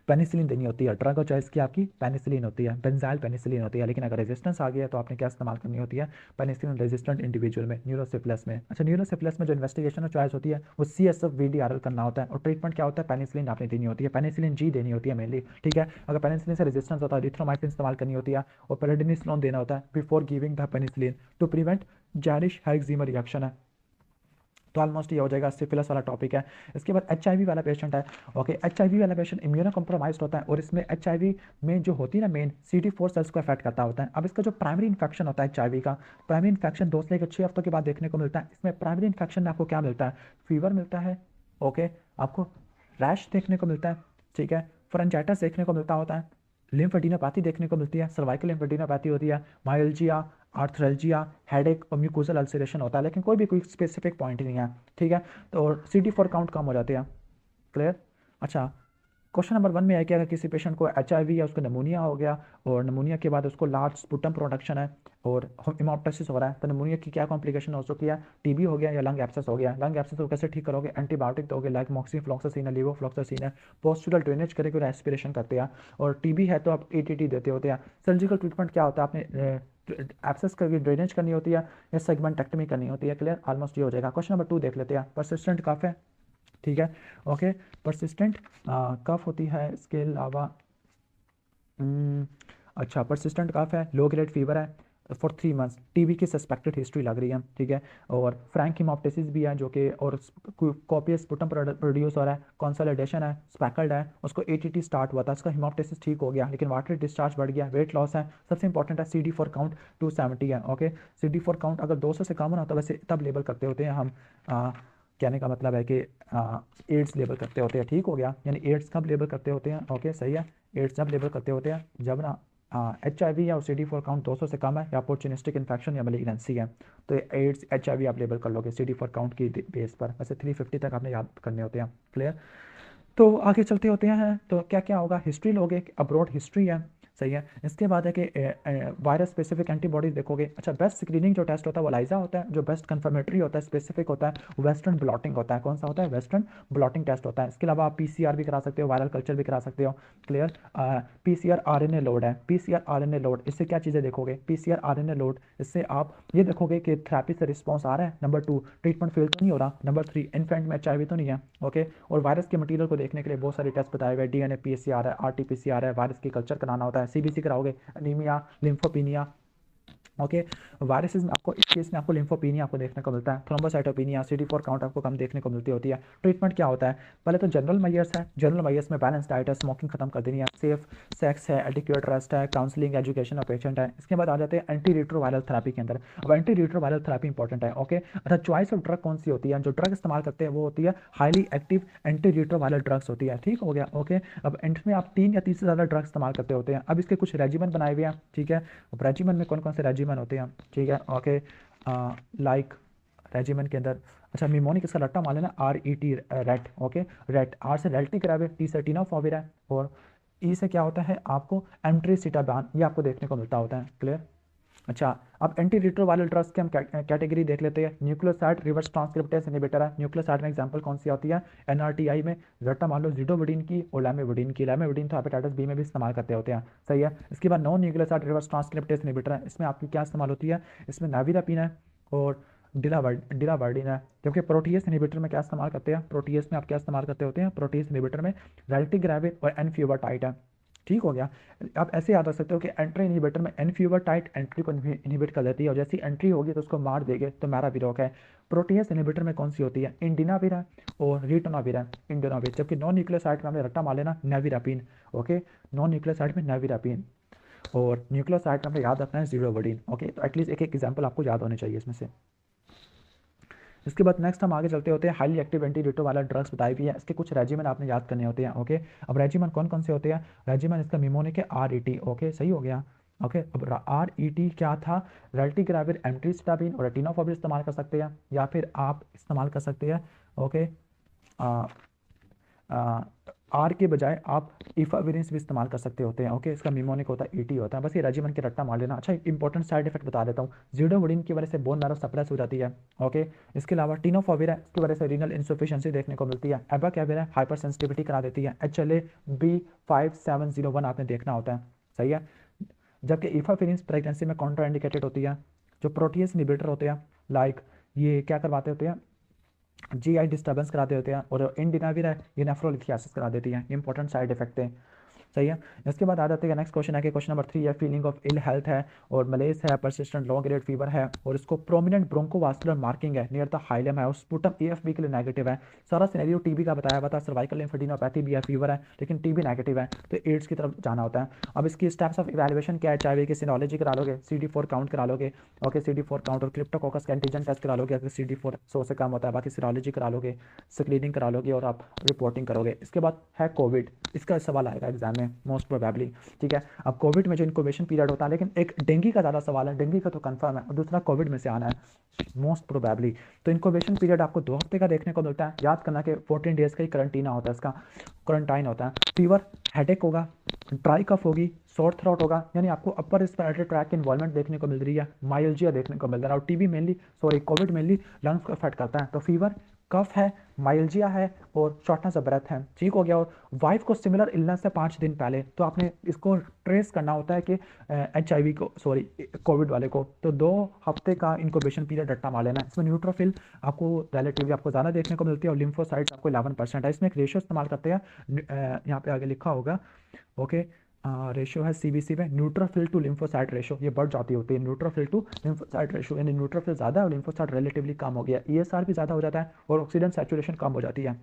पेनिसिलिन देनी होती है। ड्रग और चॉइस की आपकी पेनिसिलिन होती है, बेंजाइल पेनिसिलिन होती है। लेकिन अगर रेजिस्टेंस आ गया है तो आपने क्या इस्तेमाल करनी होती है, पेनिसिलिन रेजिस्टेंट इंडिविजुअल में, न्यूरोसिफिलिस में। अच्छा, न्यूरोसिफिलिस में जो इन्वेस्टिगेशन और चॉइस होती है वो CSF VDRL करना होता है और ट्रीटमेंट क्या होता है, पेनिसिलिन आपने देनी होती है, पेनिसिलिन G देनी होती है मेनली, ठीक है। अगर पेनिसिलिन से रेजिस्टेंस होता है एरिथ्रोमाइसिन इस्तेमाल करनी होती है और प्रेडनिसोलोन देना होता है before giving the penicillin to prevent Jarisch Herxheimer reaction है। तो ऑलमोस्ट ये हो जाएगा, सिफिलिस वाला टॉपिक है। इसके बाद HIV वाला पेशेंट है, ओके। HIV वाला पेशेंट इम्यूनो कॉम्प्रोमाइज्ड होता है और इसमें HIV में जो होती है ना मेन CD4 सेल्स को अफेक्ट करता होता है। अब इसका जो प्राइमरी इन्फेक्शन होता है HIV का, प्राइमरी इन्फेक्शन 2 से लेकर 6 हफ्तों के बाद देखने को मिलता है। इसमें प्राइमरी इन्फेक्शन में आपको क्या मिलता है, फीवर मिलता है, ओके, आपको रैश देखने को मिलता है, ठीक है, फरंजाइटिस देखने को मिलता होता है, लिम्फेडिनोपैथी देखने को मिलती है, सर्वाइकल लिम्फेडिनोपैथी होती है, माइल्जिया, आर्थ्रल्जिया, हेडेक और म्यूकोजल अल्सरेशन होता है, लेकिन कोई स्पेसिफिक पॉइंट नहीं है, ठीक है। तो CD4 काउंट कम हो जाते हैं, क्लियर। अच्छा, क्वेश्चन नंबर 1 में है कि अगर किसी पेशेंट को HIV या उसको नमूनिया हो गया और नमूनिया के बाद उसको लार्ज स्पुटम प्रोडक्शन है और हेमोप्टाइसिस हो रहा है, तो नमूनिया की क्या कॉम्प्लिकेशन हो सकती है? TB हो गया या लंग एब्सेस हो गया। लंग एब्सेस को कैसे ठीक करोगे? एंटीबायोटिक दोगे, लाइक मॉक्सीफ्लॉक्सासिन है, लीवोफ्लॉक्सासिन है, पोस्टुरल ड्रेनेज करके एस्पिरेशन करते हैं। और TB है तो आप ATT देते होते हैं। सर्जिकल ट्रीटमेंट क्या होता है? आपने एब्सेस करके ड्रेनेज करनी होती है या सेगमेंटेक्टमी करनी होती है। क्लियर, ऑलमोस्ट ये हो जाएगा। क्वेश्चन नंबर 2 देख लेते हैं। परसिस्टेंट कफ है, ठीक है, ओके। परसिस्टेंट कफ होती है, इसके अलावा अच्छा, परसिस्टेंट कफ है, लो ग्रेड फीवर है फॉर 3 मंथ्स, TB की सस्पेक्टेड हिस्ट्री लग रही है, ठीक है, और फ्रैंक हीमोप्टाइसिस भी है जो कि, और कॉपियस स्पुटम प्रोड्यूस हो रहा है, कंसोलिडेशन है, स्पैकल्ड है, उसको ATT स्टार्ट हुआ था, उसका हीमोप्टाइसिस ठीक हो गया लेकिन वाटर डिस्चार्ज बढ़ गया, वेट लॉस है, सबसे इंपॉर्टेंट है CD4 काउंट 270 है, ओके। CD4 काउंट अगर 200 से कम होना तो वैसे तब लेबल करते होते हैं हम, कहने का मतलब है कि एड्स लेबल करते होते हैं, ठीक हो गया। यानी एड्स कब लेबल करते होते हैं? ओके, सही है। एड्स जब लेबल करते होते हैं जब ना HIV या CD4 काउंट 200 से कम है या अपॉर्चुनिस्टिक इन्फेक्शन या मैलिग्नेंसी है, तो एड्स HIV आप लेबल कर लोगे CD4 काउंट की बेस पर। वैसे 350 तक आपने याद करने होते हैं। क्लियर, तो आगे चलते होते हैं। तो क्या क्या होगा? हिस्ट्री लोगे, अब्रॉड हिस्ट्री है, सही है। इसके बाद है कि वायरस स्पेसिफिक एंटीबॉडीज देखोगे। अच्छा, बेस्ट स्क्रीनिंग जो टेस्ट होता है वो लाइजा होता है, जो बेस्ट कंफर्मेटरी होता है, स्पेसिफिक होता है, वेस्टर्न ब्लॉटिंग होता है। कौन सा होता है? वेस्टर्न ब्लॉटिंग टेस्ट होता है। इसके अलावा आप PCR भी करा सकते हो, वायरल कल्चर भी करा सकते हो। क्लियर, PCR RNA लोड है, PCR RNA लोड, इससे क्या चीज़ें देखोगे? PCR RNA लोड, इससे आप ये देखोगे कि थेरेपी से रिस्पॉन्स आ रहा है, नंबर 2 ट्रीटमेंट फेल तो नहीं हो रहा, नंबर 3 इन्फेंट में HIV तो नहीं है, ओके। और वायरस के मटीरियल को देखने के लिए बहुत सारे टेस्ट बताए हुए हैं, DNA PCR है, RT-PCR है, वायरस की कल्चर कराना होता है, CBC कराओगे, एनीमिया, लिम्फोपीनिया, ओके। वायरसेस में आपको, इस केस में आपको लिम्फोपीनिया आपको देखने को मिलता है, थ्रोम्बोसाइटोपिनिया, CD4 काउंट आपको कम देखने को मिलती होती है। ट्रीटमेंट क्या होता है? पहले तो जनरल मेजर्स है, जनरल मेजर्स में बैलेंस डाइट है, स्मोकिंग खत्म कर देनी है, सेफ सेक्स है, एडिक्वेट रेस्ट है, काउंसलिंग, एजुकेशन ऑफ पेशेंट है। इसके बाद आ जाते हैं एंटी रिट्रोवायरल थेरेपी के अंदर। अब एंटी रिट्रोवायरल थेरेपी इंपॉर्टेंट है, ओके। अच्छा, चॉइस ऑफ ड्रग कौन सी होती है? जो ड्रग इस्तेमाल करते हैं वो होती है highly active anti retroviral drugs होती है, ठीक हो गया, ओके। अब एंड में आप 3 या 3 से ज़्यादा ड्रग इस्तेमाल करते होते हैं। अब इसके कुछ रेजिमेंट बनाए हुए हैं, ठीक है। अब रेजिमेंट में कौन कौन से रेजिमेंट होते हैं, ठीक है, ओके। लाइक रेजिमेंट के अंदर, अच्छा, मिमोनिक इसका रट्टा मान लेना, RET, rate, okay. Rate, R से रेल्टिक है, T से टीनाफॉविर है, और E से क्या होता है आपको? एम्ट्रीसिटाबान, ये आपको देखने को मिलता होता है। क्लियर, अच्छा। अब एंटी रिट्रोवायरल ड्रग्स की हम कैटेगरी देख लेते हैं। न्यूक्लियोसाइड रिवर्स ट्रांसक्रिप्टेज इनहिबिटर है। न्यूक्लियोसाइड में एग्जांपल कौन सी आती है? NRTI में रट्टा मान लो जिडोवुडीन की और लैमेवुडीन की। लैमेवुडीन तो हेपेटाइटिस B में भी इस्तेमाल करते होते हैं, सही है। इसके बाद non nucleoside reverse transcriptase inhibitor है, इसमें आपकी क्या इस्तेमाल होती है? इसमें नाविरापिन है और डिलावर्डिन है। जबकि प्रोटीएस इनहिबिटर में क्या इस्तेमाल करते हैं? प्रोटीएस में आप क्या इस्तेमाल करते होते हैं? प्रोटीएस इनहिबिटर में रेल्टिग्राविर और एनफ्यूवाटाइड है, ठीक हो गया। आप ऐसे याद रख सकते हो कि एंट्री इनहिबिटर में एनफ्यूवाटाइड एंट्री को इनहिबिट कर देती है और जैसी एंट्री होगी तो उसको मार देंगे, तो मैराविरोक है। प्रोटीएस इनहिबिटर में कौन सी होती है? इंडिनाविर है और रिटोनाविर है, इंडोनाविर। जबकि नॉन न्यूक्लियोसाइड में हमने रट्टा मार लेना नेविरापिन, ओके। नॉन न्यूक्लियोसाइड में नेविरापिन और न्यूक्लियोसाइड में हमें याद रखना है जिडोवुडीन, ओके। तो एटलीस्ट एक एक एग्जाम्पल आपको याद होने चाहिए इसमें से। इसके बाद नेक्स्ट हम आगे चलते होते हैं। Highly active anti retroviral drugs बताई हुई है, इसके कुछ रेजिमेंट आपने याद करने होते हैं, ओके। अब रेजिमेंट कौन कौन से होते हैं? रेजिमेंट इसका मिमोनिक है, RET, ओके, सही हो गया, ओके। अब RET क्या था? रेल्टिग्राविर, एम्ट्रीसिटाबिन और टेनाफॉविर इस्तेमाल कर सकते हैं, या फिर आप इस्तेमाल कर सकते हैं, ओके, आर के बजाय आप इफाविरेंस भी इस्तेमाल कर सकते होते हैं, ओके। इसका मिमोनिक होता है ET होता है, बस ये रेजिमेंट के रट्टा मार लेना। अच्छा, इंपॉर्टेंट साइड इफेक्ट बता देता हूँ। जिडोवुडीन की वजह से बोन मैरो सप्रेस हो जाती है, ओके। इसके अलावा टीनोफॉविर है, इसकी वजह से रीनल इंसफिशिएंसी देखने को मिलती है। एबाकैविर है, हाइपर सेंसिटिविटी करा देती है। HLA B5701 आपने देखना होता है, सही है। जबकि इफाविरेंस प्रेगनेंसी में कॉन्ट्राइंडिकेटेड होती है। जो प्रोटीएस इनहिबिटर होते हैं, लाइक ये क्या करवाते होते हैं? GI डिस्टर्बेंस कराते होते हैं। और इंडिनाविर है, ये नेफ्रोलिथियासिस करा देती है। इंपॉर्टेंट साइड इफेक्ट है, सही है। इसके बाद आ जाते हैं नेक्स्ट क्वेश्चन है कि क्वेश्चन नंबर 3 है, फीलिंग ऑफ इल हेल्थ है और मलेज है, परसिस्टेंट लो ग्रेड फीवर है और इसको प्रोमिनेंट ब्रोंकोवास्कुलर मार्किंग है नियर द हाइलम है और स्पुटम AFB के लिए नेगेटिव है। सारा सिनेरियो TB का बताया हुआ था, सर्वाइकल लिम्फेडिनोपैथी भी है, फीवर है, लेकिन TB नेगेटिव है, तो एड्स की तरफ जाना होता है। अब इसकी स्टेप्स ऑफ इवैल्यूएशन क्या है? HIV की सिनोलॉजी करा लोगे, CD4 काउंट करा लोगे, ओके, CD4 काउंट और क्रिप्टोकोकस का एंटीजन टेस्ट करा लोगे अगर CD4 100 से कम होता है। बाकी सिरोलॉजी करा लोगे, स्क्रीनिंग करा लोगे और आप रिपोर्टिंग करोगे। इसके बाद है कोविड, इसका सवाल आएगा एग्जाम में मोस्ट प्रोबेबली, ठीक है। अब कोविड में जो इंक्यूबेशन पीरियड होता है, लेकिन एक डेंगू का ज़्यादा सवाल है, डेंगू का तो कंफर्म है, और दूसरा कोविड में से आना है मोस्ट प्रोबेबली। तो इंक्यूबेशन पीरियड आपको 2 हफ्ते का देखने को मिलता है। याद करना कि 14 डेज़ का ही क्वारंटीना होता है, इसका क्वारंटाइन होता है। फीवर, हेडेक होगा, ड्राई कफ होगी, शॉर्ट थ्रोट होगा, यानी आपको अपर रिस्पिरेटरी ट्रैक इन्वॉल्वमेंट देखने को मिल रही है, माइल्जिया देखने को मिल रहा है। और TB mainly, sorry, Covid mainly lungs को अफेक्ट करता है। तो फीवर, कफ है, माइल्जिया है और शॉर्टनेस ऑफ ब्रेथ है, ठीक हो गया। और वाइफ को सिमिलर इलनेस है 5 दिन पहले, तो आपने इसको ट्रेस करना होता है कि HIV को, सॉरी कोविड वाले को, तो 2 हफ्ते का इंक्यूबेशन पीरियड रट्टा मार लेना है। इसमें न्यूट्रोफिल आपको रिलेटिवली आपको ज़्यादा देखने को मिलती है, और लिम्फोसाइट्स आपको 11% है। इसमें एक रेशियो इस्तेमाल करते हैं, यहाँ पे आगे लिखा होगा, ओके। रेशियो है CBC में न्यूट्रोफिल टू लिम्फोसाइट रेशियो, ये बढ़ जाती होती है, न्यूट्रोफिल टू लिम्फोसाइट रेशियो, यानी न्यूट्रोफिल ज़्यादा और लिम्फोसाइट रिलेटिवली कम हो गया, ESR भी ज़्यादा हो जाता है और ऑक्सीजन सैचुरेशन कम हो जाती है।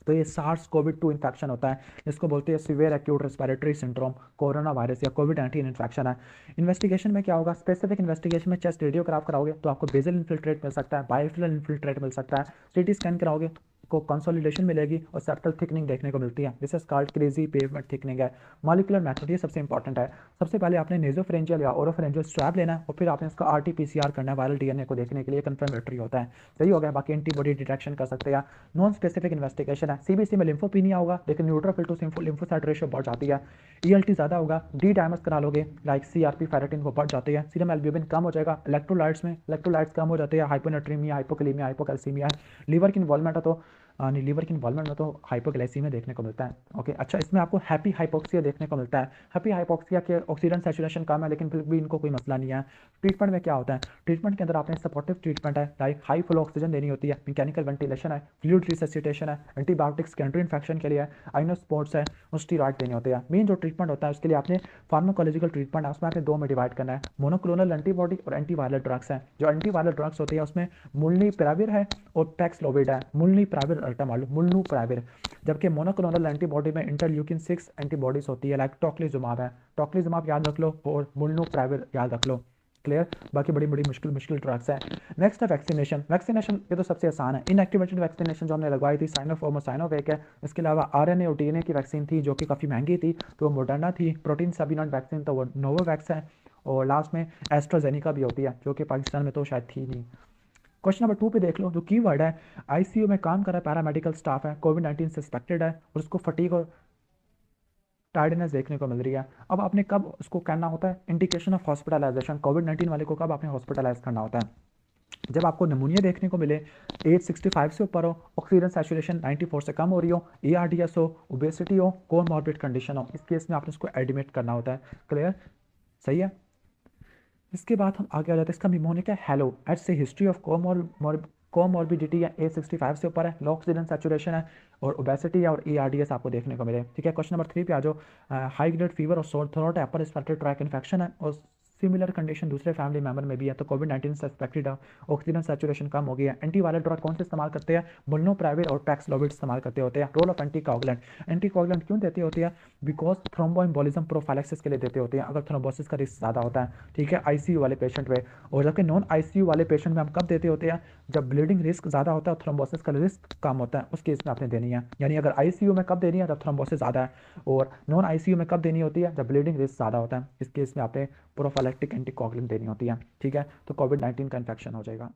तो ये SARS-CoV-2 इन्फेक्शन होता है, जिसको बोलते हैं severe acute respiratory syndrome, corona virus या कोविड-19 इन्फेक्शन है। इन्वेस्टिगेशन में क्या होगा, स्पेसिफिक इन्वेस्टिगेशन में चेस्ट रेडियोग्राफ कराओगे तो आपको बेसल इन्फिल्ट्रेट मिल सकता है, बायोफिलर इन्फिल्ट्रेट मिल सकता है। CT स्कैन कराओगे को कंसोलिडेशन मिलेगी और सेप्टल थिकनिंग देखने को मिलती है, जिसे कॉल्ड क्रेजी पेवमेंट थिकनिंग है। मॉलिक्यूलर मेथड ये सबसे इंपॉर्टेंट है। सबसे पहले आपने नेजोफरेंजियल या ओरोफरेंजियल स्वैब लेना है और फिर आपने इसका RT-PCR करना है वायरल DNA को देखने के लिए, कंफर्मेटरी होता है। सही हो गया। बाकी एंटीबॉडी डिटेक्शन कर सकते हैं। नॉन स्पेसिफिक इन्वेस्टिगेशन है। CBC में लिम्फोपीनिया होगा, लेकिन न्यूट्रोफिल टू लिम्फोसाइट रेशियो बढ़ जाती है। ELT ज़्यादा होगा, डी डायमस करा लोगे, लाइक CRP फेरेटिन वो बढ़ जाते हैं। सीरम एल्ब्यूमिन कम हो जाएगा, इलेक्ट्रोलाइट्स में इलेक्ट्रोलाइट्स कम हो जाते हैं, हाइपोनेट्रीमिया, हाइपोकैलेमिया, हाइपोकैल्सीमिया है। लीवर की इन्वॉल्वमेंट है तो नहीं, लीवर की इन्वॉल्वमेंट में तो हाइपोग्लाइसीमिया देखने को मिलता है, ओके। अच्छा, इसमें आपको हैप्पी हाइपोक्सिया देखने को मिलता है। हैप्पी हाइपोक्सिया के ऑक्सीजन सैचुरेशन कम है, लेकिन फिर भी इनको कोई मसला नहीं है। ट्रीटमेंट में क्या होता है, ट्रीटमेंट के अंदर आपने सपोर्टिव ट्रीटमेंट है, लाइक हाई फ्लो ऑक्सीजन देनी होती है, मैकेनिकल वेंटिलेशन है, फ्लूइड रिससिटेशन है, एंटीबायोटिक्स कैंट्री इन्फेक्शन के लिए है, आइनोस्पोर्ट्स है और स्टीरॉइड देने होते हैं। मेन जो ट्रीटमेंट होता है उसके लिए आपने फार्माकोलॉजिकल ट्रीटमेंट है, उसमें आपने 2 में डिवाइड करना है, मोनोक्लोनल एंटीबॉडी और एंटीवायरल ड्रग्स हैं। जो एंटीवायरल ड्रग्स होती है उसमें मुल्नुपिराविर है और पैक्सलोविड है। मुल्नुपिराविर अल्टा मालूम, मुल्नुपिराविर। जबकि मोनोक्लोनल एंटीबॉडी में इंटरल्यूकिन 6 एंटीबॉडीज होती है, लाइक टोक्लिजुमाब है, टोक्लिजुमाब याद रख लो और मुल्नुपिराविर याद रख लो, क्लियर। बाकी बड़ी बड़ी मुश्किल ड्रग्स है। नेक्स्ट है वैक्सीनेशन। वैक्सीनेशन ये तो सबसे आसान है। इनएक्टिवेटेड वैक्सीनेशन जो हमने लगवाई थी, साइनोफार्म और साइनोवैक है। इसके अलावा RNA और DNA की वैक्सीन थी जो कि काफ़ी महंगी थी, तो वो मोडर्ना थी। प्रोटीन सबिनॉट वैक्सीन तो वो नोवोवैक्स है। और लास्ट में एस्ट्राजेनिका भी होती है, जो कि पाकिस्तान में तो शायद थी नहीं। क्वेश्चन नंबर 2 पे देख लो, जो कीवर्ड है, ICU में काम कर रहा है पैरामेडिकल स्टाफ है, कोविड-19 सस्पेक्टेड है और उसको फटीग और टायर्डनेस देखने को मिल रही है। अब आपने कब उसको करना होता है, इंडिकेशन ऑफ हॉस्पिटलाइजेशन, कोविड-19 वाले को कब आपने हॉस्पिटलाइज करना होता है, जब आपको निमोनिया देखने को मिले, एज 65 से ऊपर हो, ऑक्सीजन सैचुरेशन 94 से कम हो रही हो, ARDS हो, ओबेसिटी हो, कोमॉर्बिड कंडीशन हो, इस केस में आपने उसको एडमिट करना होता है, क्लियर, सही है। इसके बाद हम आगे आ जाते हैं, इसका निमोनिया क्या है, हेलो एट से हिस्ट्री ऑफ कोमॉर्बिडिटी या एज 65 से ऊपर है, लो ऑक्सीजन सैचुरेशन है और ओबेसिटी और ARDS आपको देखने को मिले, ठीक है। क्वेश्चन नंबर 3 पे आ जाओ, हाई ग्रेड फीवर और सोर थ्रोट है, अपर रिस्पिरेटरी ट्रैक इन्फेक्शन है और सिमिलर कंडीशन दूसरे फैमिली मेंबर में भी है, तो कोविड-19 सस्पेक्टेड है, ऑक्सीजन सैचुरेशन कम हो गया है। एंटीवायरल ड्रग कौन से इस्तेमाल करते हैं, मोलनुपिराविर और पैक्सलोविड इस्तेमाल करते होते हैं। रोल ऑफ एंटीकोगुलेंट, एंटीकोगुलेंट क्यों देते होते हैं, बिकॉज थ्रोम्बोएम्बोलिज्म प्रोफाइलेक्सिस के लिए देते होते हैं, अगर थ्रोम्बोसिस का रिस्क ज़्यादा होता है, ठीक है, ICU वाले पेशेंट में। और जबकि नॉन ICU वाले पेशेंट में हम कब देते होते हैं, जब ब्लीडिंग रिस्क ज़्यादा होता है और थ्रोम्बोसिस का रिस्क कम होता है, उस केस में आपने देनी है। यानी अगर ICU में कब देनी है, जब थ्रोम्बोसिस ज़्यादा है, और नॉन ICU में कब देनी होती है, जब ब्लीडिंग रिस्क ज़्यादा होता है, इस केस में आपने प्रोफाइलेक्टिक एंटीकोगुलेंट देनी होती है, ठीक है। तो कोविड-19 का इन्फेक्शन हो जाएगा।